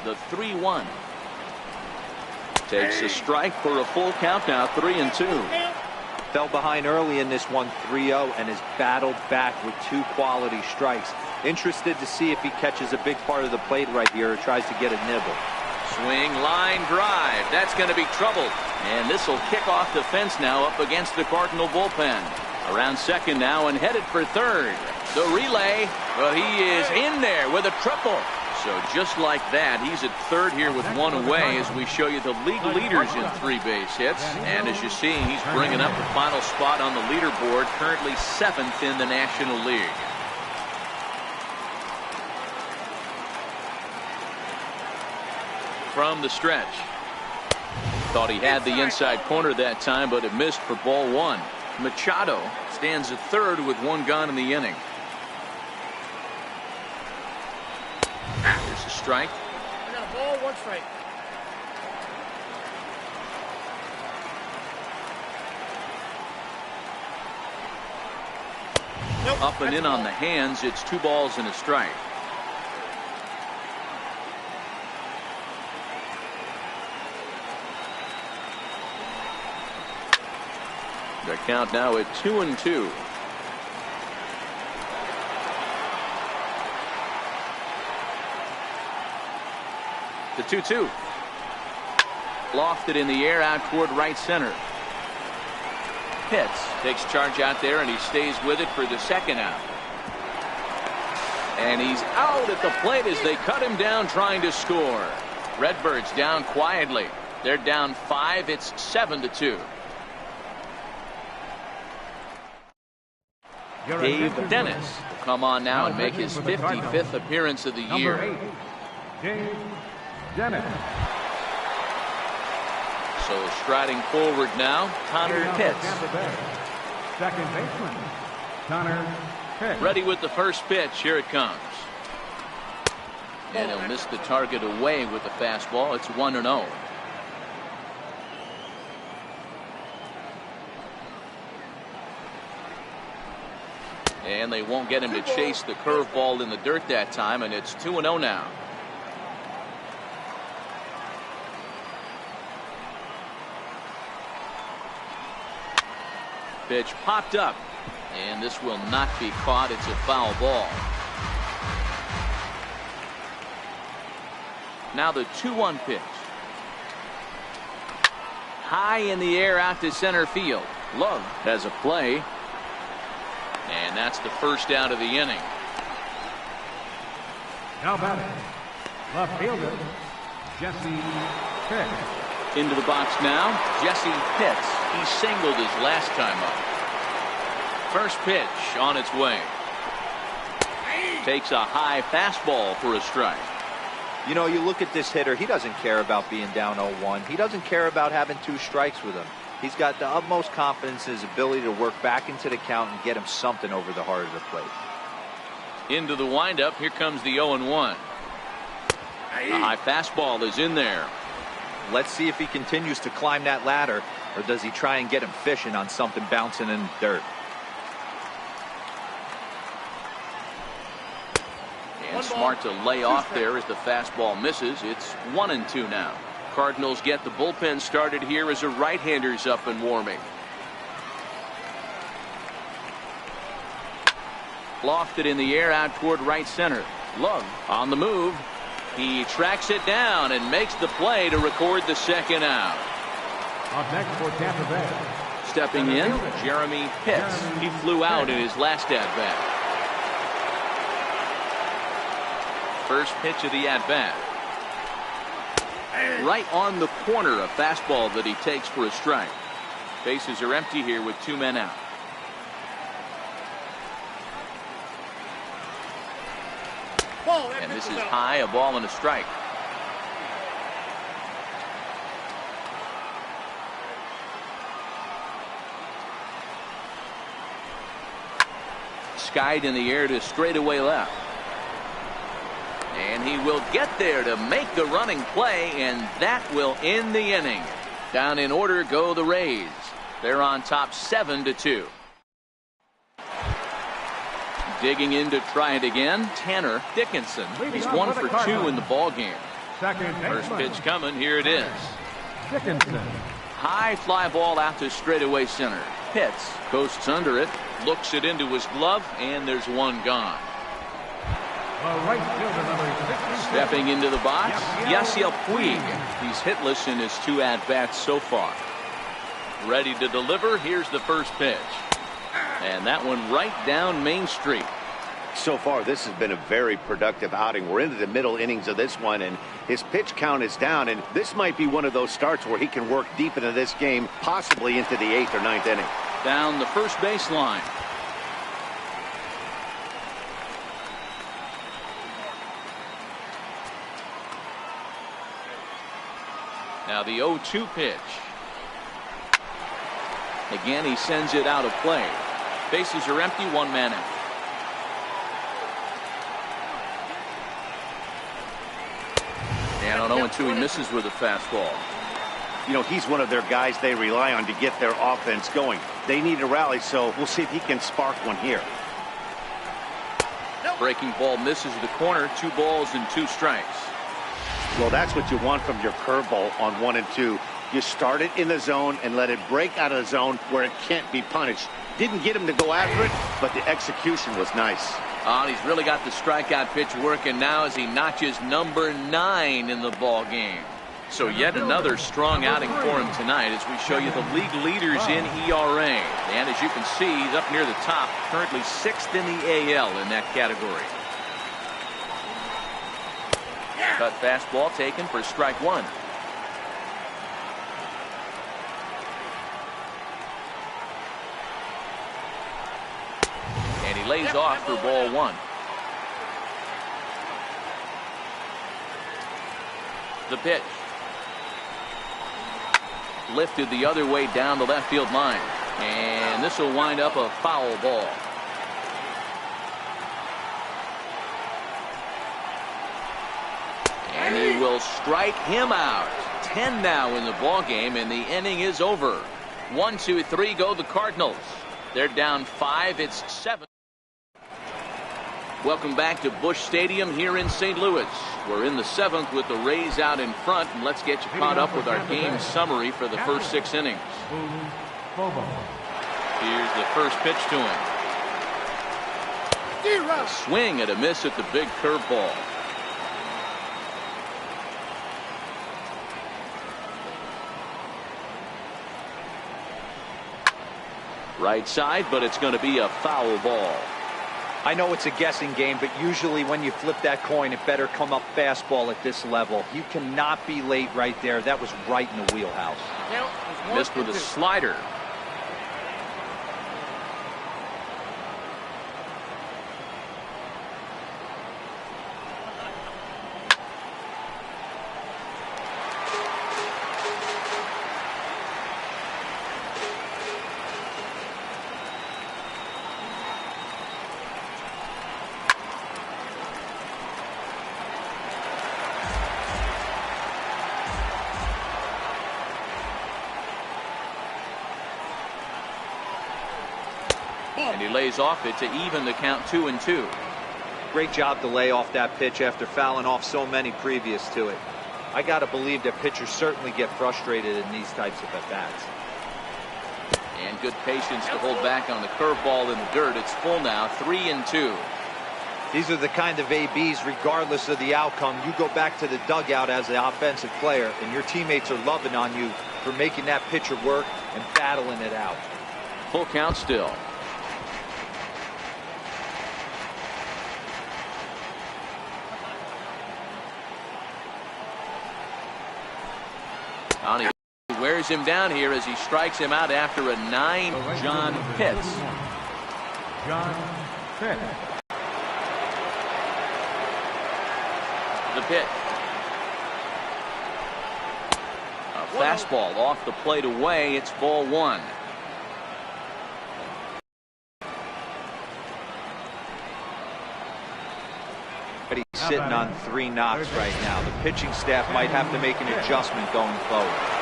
The 3-1. Takes a strike for a full count now, 3-2. Fell behind early in this one, 3-0, and has battled back with 2 quality strikes. Interested to see if he catches a big part of the plate right here or tries to get a nibble. Swing, line drive. That's going to be trouble. And this will kick off the fence now up against the Cardinal bullpen. Around second now and headed for third. The relay. Well, he is in there with a triple. So just like that, he's at third here with 1 away as we show you the league leaders in 3 base hits. And as you see, he's bringing up the final spot on the leaderboard, currently 7th in the National League. From the stretch. Thought he had the inside corner that time, but it missed for ball 1. Machado stands at third with 1 gone in the inning. There's a strike. I got a ball, 1 strike. Nope, up and in on the hands. It's 2 balls and a strike. The count now at 2-2. The 2-2. Lofted in the air out toward right center. Pitts takes charge out there and he stays with it for the second out. And he's out at the plate as they cut him down trying to score. Redbirds down quietly. They're down 5. It's 7-2. Dave Dennis will come on now and make his 55th appearance of the year. Number 8, Dave Dennis. So striding forward now, Connor Pitts. Second baseman, Connor Pitts. Ready with the first pitch. Here it comes. And he'll miss the target away with the fastball. It's 1-0. And they won't get him to chase the curveball in the dirt that time, and it's 2-0 now. Pitch popped up, and this will not be caught. It's a foul ball. Now the 2-1 pitch. High in the air out to center field. Love has a play. And that's the first out of the inning. Now batting, left fielder, Jesse Pitts. Into the box now, Jesse Pitts. He singled his last time up. First pitch on its way. Takes a high fastball for a strike. You know, you look at this hitter, he doesn't care about being down 0-1. He doesn't care about having 2 strikes with him. He's got the utmost confidence in his ability to work back into the count and get him something over the heart of the plate. Into the windup. Here comes the 0-1. A high fastball is in there. Let's see if he continues to climb that ladder, or does he try and get him fishing on something bouncing in the dirt. And smart to lay off there as the fastball misses. It's 1-2 now. Cardinals get the bullpen started here as a right-hander's up and warming. Lofted in the air out toward right center. Love on the move. He tracks it down and makes the play to record the second out. Up next for Tampa Bay. Stepping in, Jeremy Pitts. He flew out in his last at-bat. First pitch of the at-bat. Right on the corner, a fastball that he takes for a strike. Bases are empty here with 2 men out. And this is high, a ball and a strike. Skied in the air to straightaway left. And he will get there to make the running play, and that will end the inning. Down in order go the Rays. They're on top 7-2. Digging in to try it again, Tanner Dickinson. He's 1 for 2 in the ball game. First pitch coming. Here it is. Dickinson. High fly ball out to straightaway center. Pitts coasts under it, looks it into his glove, and there's one gone. Right fielder number 66. Stepping into the box, Yasiel Puig. He's hitless in his 2 at-bats so far. Ready to deliver. Here's the first pitch. And that one right down Main Street. So far, this has been a very productive outing. We're into the middle innings of this one, and his pitch count is down. And this might be one of those starts where he can work deep into this game, possibly into the 8th or 9th inning. Down the first base line. Now the 0-2 pitch. Again, he sends it out of play. Bases are empty, 1 man out. And on 0-2, he misses with a fastball. You know, he's one of their guys they rely on to get their offense going. They need a rally, so we'll see if he can spark one here. Breaking ball misses the corner. 2 balls and 2 strikes. Well, that's what you want from your curveball on 1 and 2. You start it in the zone and let it break out of the zone where it can't be punished. Didn't get him to go after it, but the execution was nice. He's really got the strikeout pitch working now as he notches number 9 in the ball game. So yet another strong outing for him tonight as we show you the league leaders in ERA. And as you can see, he's up near the top, currently 6th in the AL in that category. Cut fastball taken for strike 1. And he lays off for ball 1. The pitch. Lifted the other way down the left field line. And this will wind up a foul ball. And he will strike him out. 10 now in the ball game, and the inning is over. 1, 2, 3 go the Cardinals. They're down 5. It's 7. Welcome back to Busch Stadium here in St. Louis. We're in the 7th with the Rays out in front, and let's get you caught up with our game summary for the first 6 innings. Here's the first pitch to him. A swing and a miss at the big curveball. Right side, but it's going to be a foul ball. I know it's a guessing game, but usually when you flip that coin, it better come up fastball at this level. You cannot be late right there. That was right in the wheelhouse. Missed with a slider. And he lays off it to even the count 2-2. Great job to lay off that pitch after fouling off so many previous to it. I got to believe that pitchers certainly get frustrated in these types of at-bats. And good patience to hold back on the curveball in the dirt. It's full now, 3-2. These are the kind of ABs, regardless of the outcome. You go back to the dugout as an offensive player, and your teammates are loving on you for making that pitcher work and battling it out. Full count still. He wears him down here as he strikes him out after a 9. John Pitts. John Pitts. The pitch. A fastball off the plate away. It's ball 1. But he's sitting on 3 knocks right now. The pitching staff might have to make an adjustment going forward.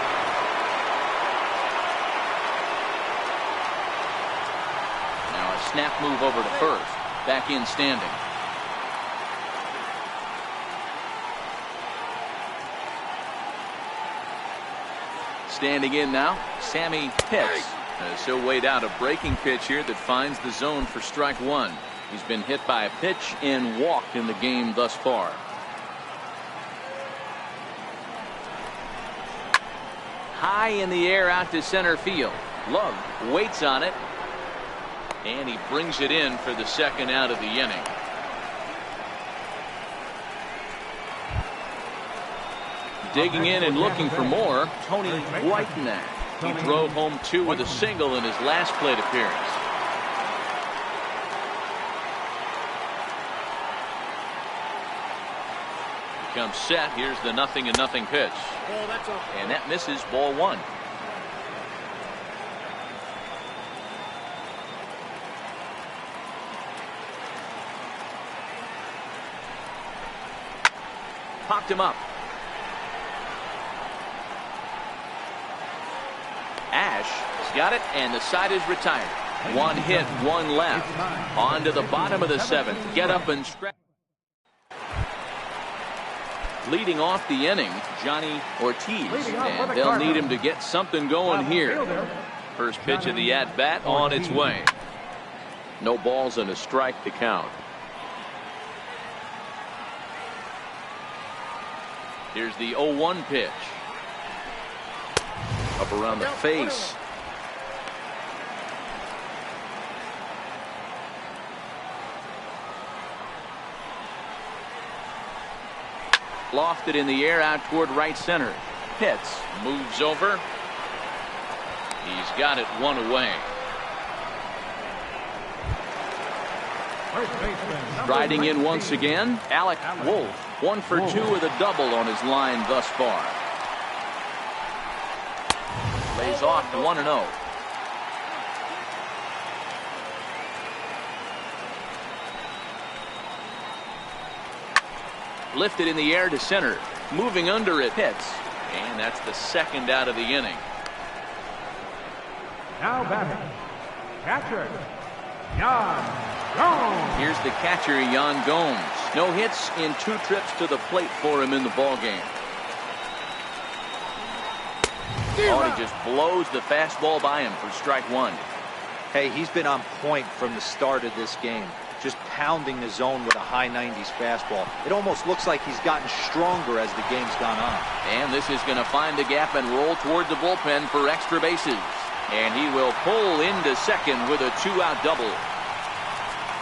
snap move over to first. Back in standing. Standing in now, Sammy Pitts. So weighed out a breaking pitch here that finds the zone for strike one. He's been hit by a pitch and walked in the game thus far. High in the air out to center field. Love waits on it. And he brings it in for the second out of the inning. Digging in and looking for more, Tony Whitenack. He drove home 2 with a single in his last plate appearance. Comes set. Here's the 0-0 pitch. And that misses, ball 1. Popped him up. Ash has got it, and the side is retired. 1 hit, 1 left. On to the bottom of the 7th. Get up and stretch. Leading off the inning, Johnny Ortiz, and they'll need him to get something going here. First pitch of the at-bat on its way. No balls and a strike to count. Here's the 0-1 pitch. Up around the face. Lofted in the air out toward right center. Pitts moves over. He's got it 1 away. Riding in once again, Alec Wolf. 1 for 2 with a double on his line thus far. Lays off 1-0. Lifted in the air to center. Moving under it. Hits. And that's the second out of the inning. Now batting, catcher, Yan Gomes. Here's the catcher, Yan Gomes. No hits in 2 trips to the plate for him in the ballgame. Oh, he just blows the fastball by him for strike 1. Hey, he's been on point from the start of this game. Just pounding the zone with a high 90s fastball. It almost looks like he's gotten stronger as the game's gone on. And this is going to find the gap and roll toward the bullpen for extra bases. And he will pull into second with a 2-out double.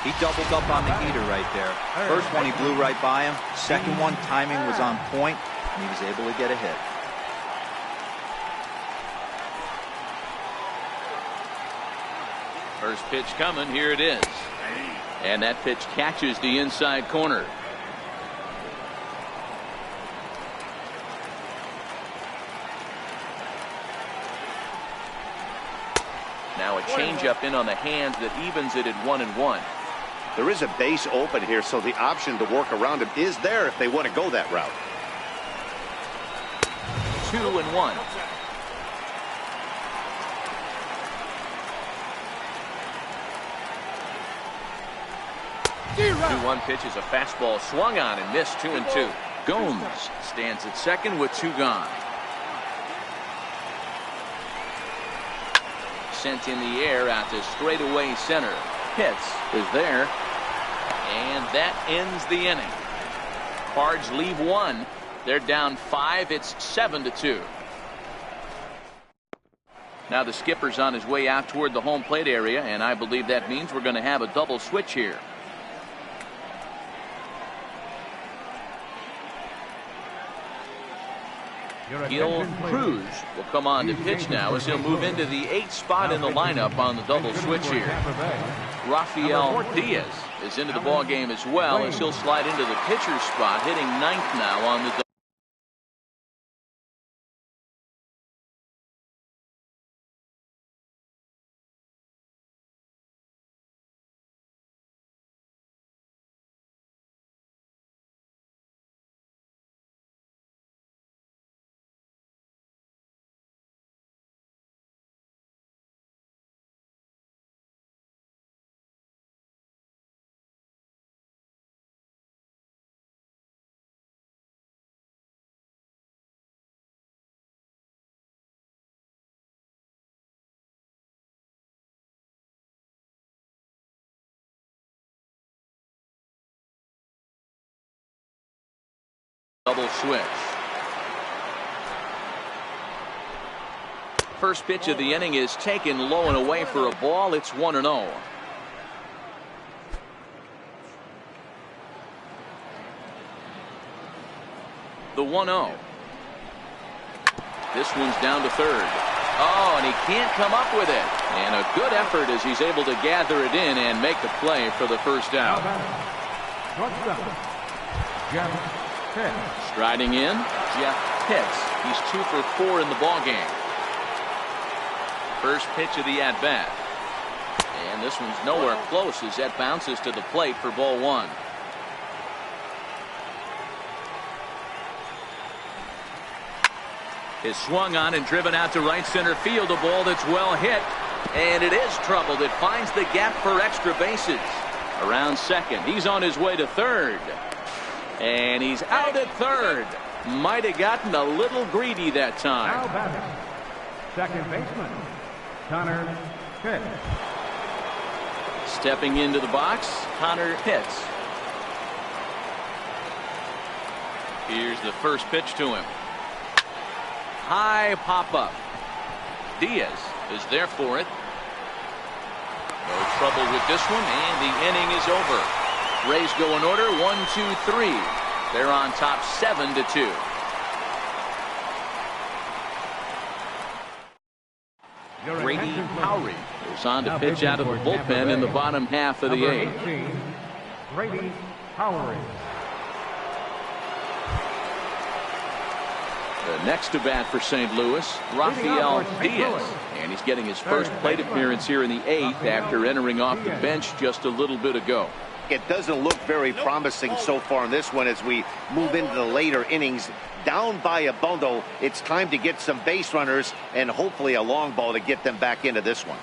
He doubled up on the heater right there. First one he blew right by him. Second one, timing was on point, and he was able to get a hit. First pitch coming. Here it is. And that pitch catches the inside corner. Now a changeup in on the hands that evens it at 1-1. There is a base open here, so the option to work around him is there if they want to go that route. 2-1. 2-1 pitch is a fastball swung on and missed. 2-2. Gomes stands at second with 2 gone. Sent in the air out to straightaway center. Pitts is there. And that ends the inning. Cards leave 1. They're down 5. It's 7-2. Now the skipper's on his way out toward the home plate area, and I believe that means we're going to have a double switch here. Gil Cruz will come on to pitch now as he'll move into the 8th spot in the lineup on the double switch here. Rafael Diaz is into the ball game as well as he'll slide into the pitcher's spot, hitting 9th now on the Double switch. First pitch of the inning is taken low and away for a ball. It's 1-0. The 1-0. This one's down to third. Oh, and he can't come up with it. And a good effort as he's able to gather it in and make the play for the first out. Striding in, Jeff Pitts. He's 2 for 4 in the ballgame. First pitch of the at-bat. And this one's nowhere close as that bounces to the plate for ball 1. Is swung on and driven out to right center field. A ball that's well hit. And it is troubled. It finds the gap for extra bases. Around second. He's on his way to third. And he's out at third. Might have gotten a little greedy that time. Now batting, second baseman, Connor Pitts. Stepping into the box, Connor Pitts. Here's the first pitch to him. High pop-up. Diaz is there for it. No trouble with this one, and the inning is over. Rays go in order, 1-2-3. They're on top 7-2. Grady Howry goes on to pitch out of the bullpen in the bottom half of the 8th. Grady Howry. The next to bat for St. Louis, Rafael Diaz. And he's getting his first plate appearance here in the 8th after entering off the bench just a little bit ago. It doesn't look very promising so far in this one as we move into the later innings. Down by a bundle, it's time to get some base runners and hopefully a long ball to get them back into this one.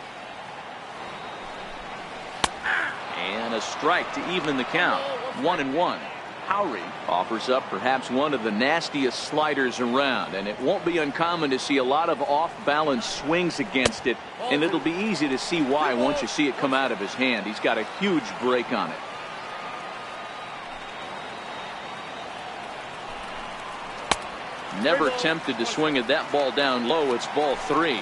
And a strike to even the count. 1-1. Howry offers up perhaps one of the nastiest sliders around, and it won't be uncommon to see a lot of off-balance swings against it, and it'll be easy to see why once you see it come out of his hand. He's got a huge break on it. Never tempted to swing at that ball down low. It's ball 3.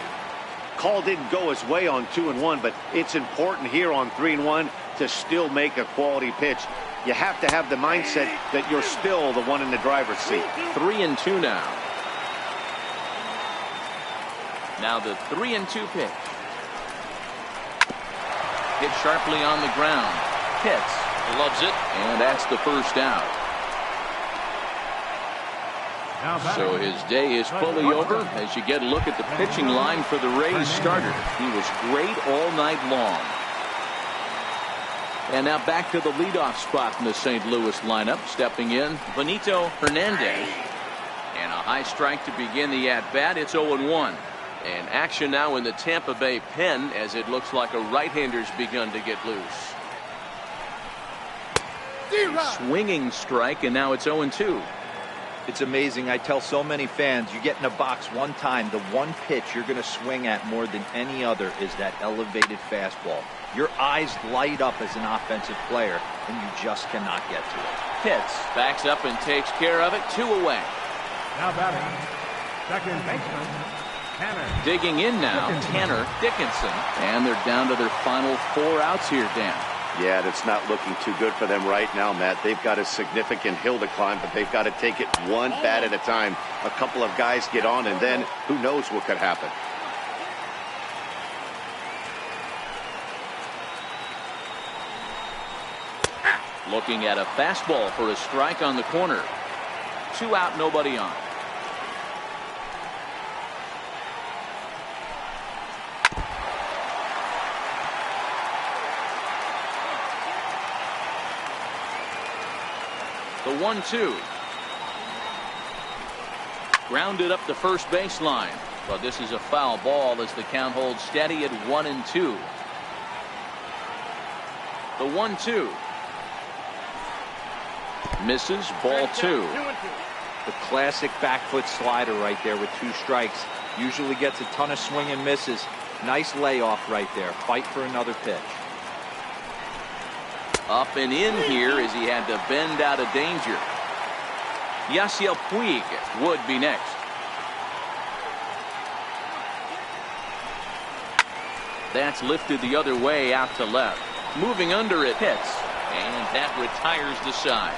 Call didn't go his way on 2-1, but it's important here on 3-1 to still make a quality pitch. You have to have the mindset that you're still the one in the driver's seat. 3-2 now. Now the 3-2 pitch. Hit sharply on the ground. Pitts loves it, and that's the first out. So his day is fully over as you get a look at the pitching line for the Rays starter. He was great all night long. And now back to the leadoff spot in the St. Louis lineup. Stepping in, Benito Hernandez. And a high strike to begin the at-bat. It's 0-1. And action now in the Tampa Bay pen as it looks like a right-hander's begun to get loose. Swinging strike, and now it's 0-2. It's amazing. I tell so many fans, you get in a box one time, the one pitch you're going to swing at more than any other is that elevated fastball. Your eyes light up as an offensive player, and you just cannot get to it. Pitts backs up and takes care of it. 2 away. Now batting, second baseman, Tanner. Digging in now, Tanner Dickinson. And they're down to their final 4 outs here, Dan. Yeah, that's not looking too good for them right now, Matt. They've got a significant hill to climb, but they've got to take it one bat at a time. A couple of guys get on, and then who knows what could happen. Looking at a fastball for a strike on the corner. 2 out, nobody on. The 1-2. Grounded up the first baseline. But this is a foul ball as the count holds steady at 1-2. The 1-2. Misses, ball 2. The classic back foot slider right there with 2 strikes. Usually gets a ton of swing and misses. Nice layoff right there. Fight for another pitch. Up and in here as he had to bend out of danger. Yasiel Puig would be next. That's lifted the other way out to left. Moving under it, hits. And that retires the side.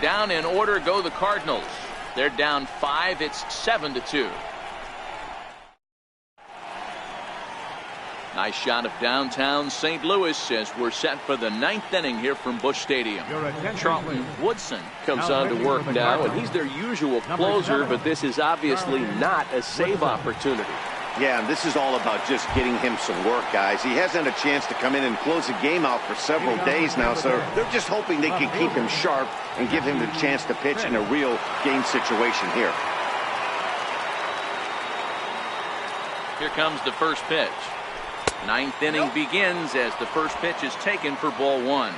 Down in order go the Cardinals. They're down 5. It's 7-2. Nice shot of downtown St. Louis as we're set for the 9th inning here from Busch Stadium. Charlton Woodson comes on to work now, and he's their usual closer, but this is obviously not a save opportunity. Yeah, and this is all about just getting him some work, guys. He hasn't had a chance to come in and close the game out for several days now, so they're just hoping they can keep him sharp and give him the chance to pitch in a real game situation here. Here comes the first pitch. 9th inning begins as the first pitch is taken for ball 1.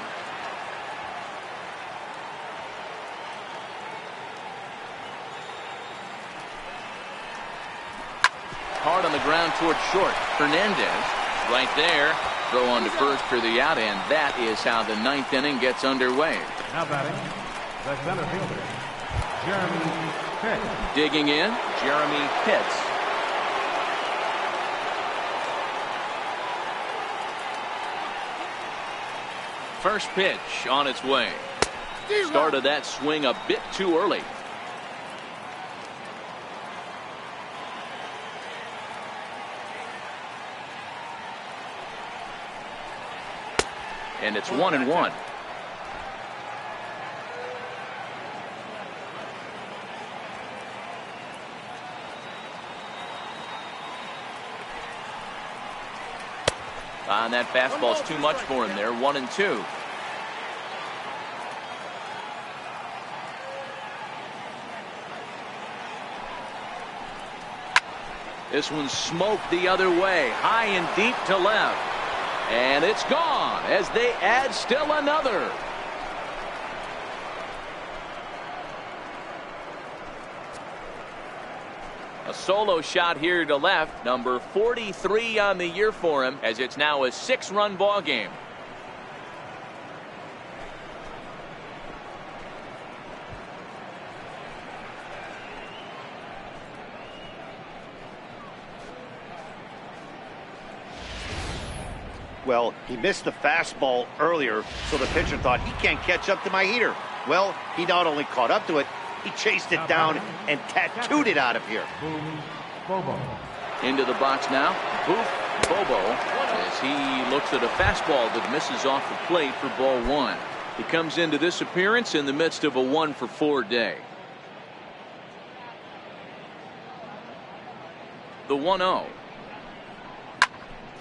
Hard on the ground toward short. Hernandez right there. Throw on to first for the out, and that is how the 9th inning gets underway. Now batting, the center fielder, Jeremy Pitts. Digging in, Jeremy Pitts. First pitch on its way. Started that swing a bit too early. And it's 1-1. And that fastball's too much for him there. 1-2. This one's smoked the other way, high and deep to left. And it's gone as they add still another. A solo shot here to left, number 43 on the year for him, as it's now a 6-run ball game. Well, he missed the fastball earlier, so the pitcher thought he can't catch up to my heater. Well, he not only caught up to it, he chased it down and tattooed it out of here. Bobo. Into the box now. Boof Bobo as he looks at a fastball that misses off the plate for ball 1. He comes into this appearance in the midst of a 1-for-4 day. The 1-0.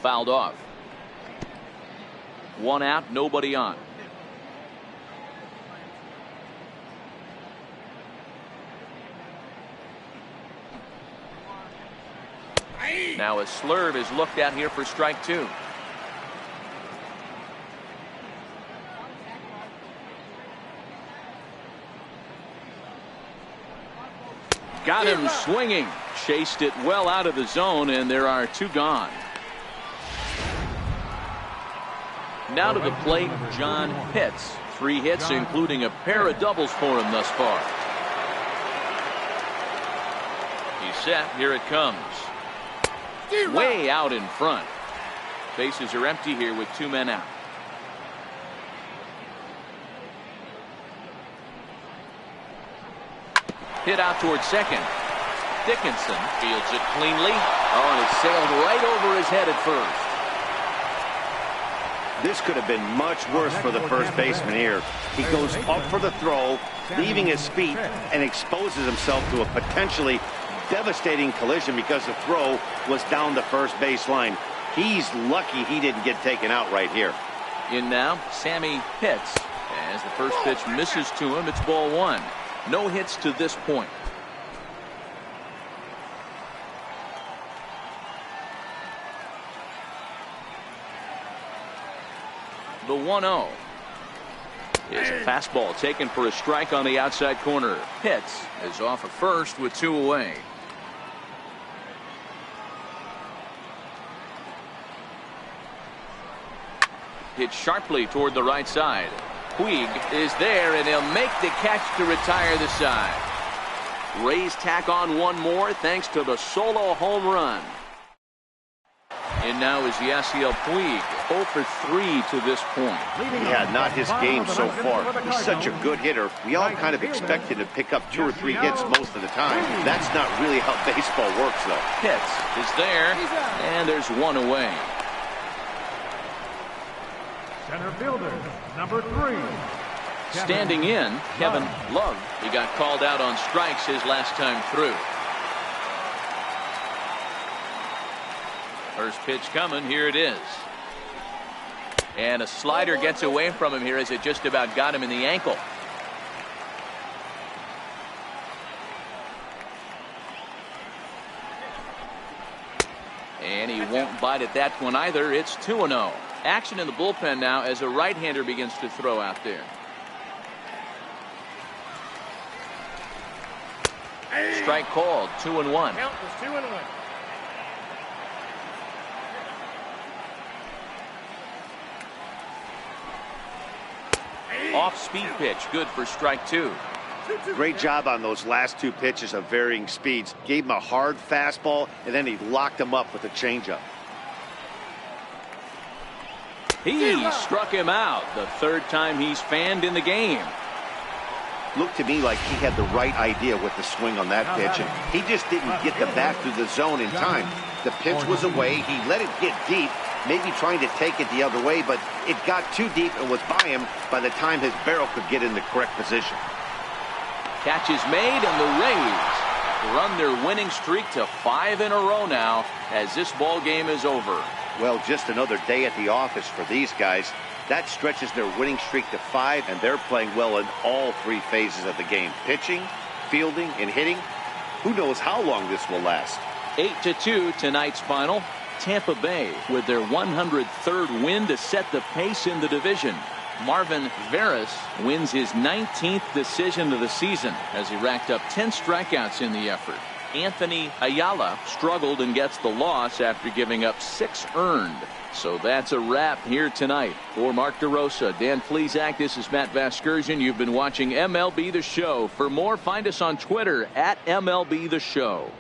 Fouled off. 1 out, nobody on. Now a slurve is looked at here for strike 2. Got him swinging. Chased it well out of the zone, and there are 2 gone. Now to the plate, John Pitts. 3 hits, including a pair of doubles for him thus far. He's set. Here it comes. Way out in front. Bases are empty here with 2 men out. Hit out towards second. Dickinson fields it cleanly. Oh, and it sailed right over his head at first. This could have been much worse for the first baseman here. He goes up for the throw, leaving his feet, and exposes himself to a potentially devastating collision because the throw was down the first base line. He's lucky he didn't get taken out right here. In now, Sammy Pitts. As the first pitch misses to him, it's ball 1. No hits to this point. The 1-0 is a fastball taken for a strike on the outside corner. Pitts is off at first with 2 away. Hit sharply toward the right side. Puig is there, and he'll make the catch to retire the side. Rays tack on one more thanks to the solo home run. And now is Yasiel Puig, 0 for 3 to this point. Yeah, not his game so far. He's such a good hitter. We all kind of expect him to pick up 2 or 3 hits most of the time. That's not really how baseball works, though. Hits is there, and there's one away. Center fielder, number 3. Standing in, Kevin Love. He got called out on strikes his last time through. First pitch coming. Here it is. And a slider gets away from him here as it just about got him in the ankle. And he won't bite at that one either. It's 2-0. Action in the bullpen now as a right-hander begins to throw out there. Strike called. 2-1. Count was 2-1. Off-speed pitch, good for strike 2. Great job on those last 2 pitches of varying speeds. Gave him a hard fastball, and then he locked him up with a changeup. He struck him out. The 3rd time he's fanned in the game. Looked to me like he had the right idea with the swing on that pitch, and he just didn't get the bat through the zone in time. The pitch was away. He let it get deep, maybe trying to take it the other way, but it got too deep and was by him by the time his barrel could get in the correct position. Catch is made, and the Rays run their winning streak to 5 in a row now as this ball game is over. Well, just another day at the office for these guys. That stretches their winning streak to 5, and they're playing well in all 3 phases of the game. Pitching, fielding, and hitting. Who knows how long this will last. 8-2 tonight's final. Tampa Bay with their 103rd win to set the pace in the division. Marvin Veras wins his 19th decision of the season as he racked up 10 strikeouts in the effort. Anthony Ayala struggled and gets the loss after giving up 6 earned. So that's a wrap here tonight. For Mark DeRosa, Dan Plesac, this is Matt Vasgersian. You've been watching MLB The Show. For more, find us on Twitter at MLB The Show.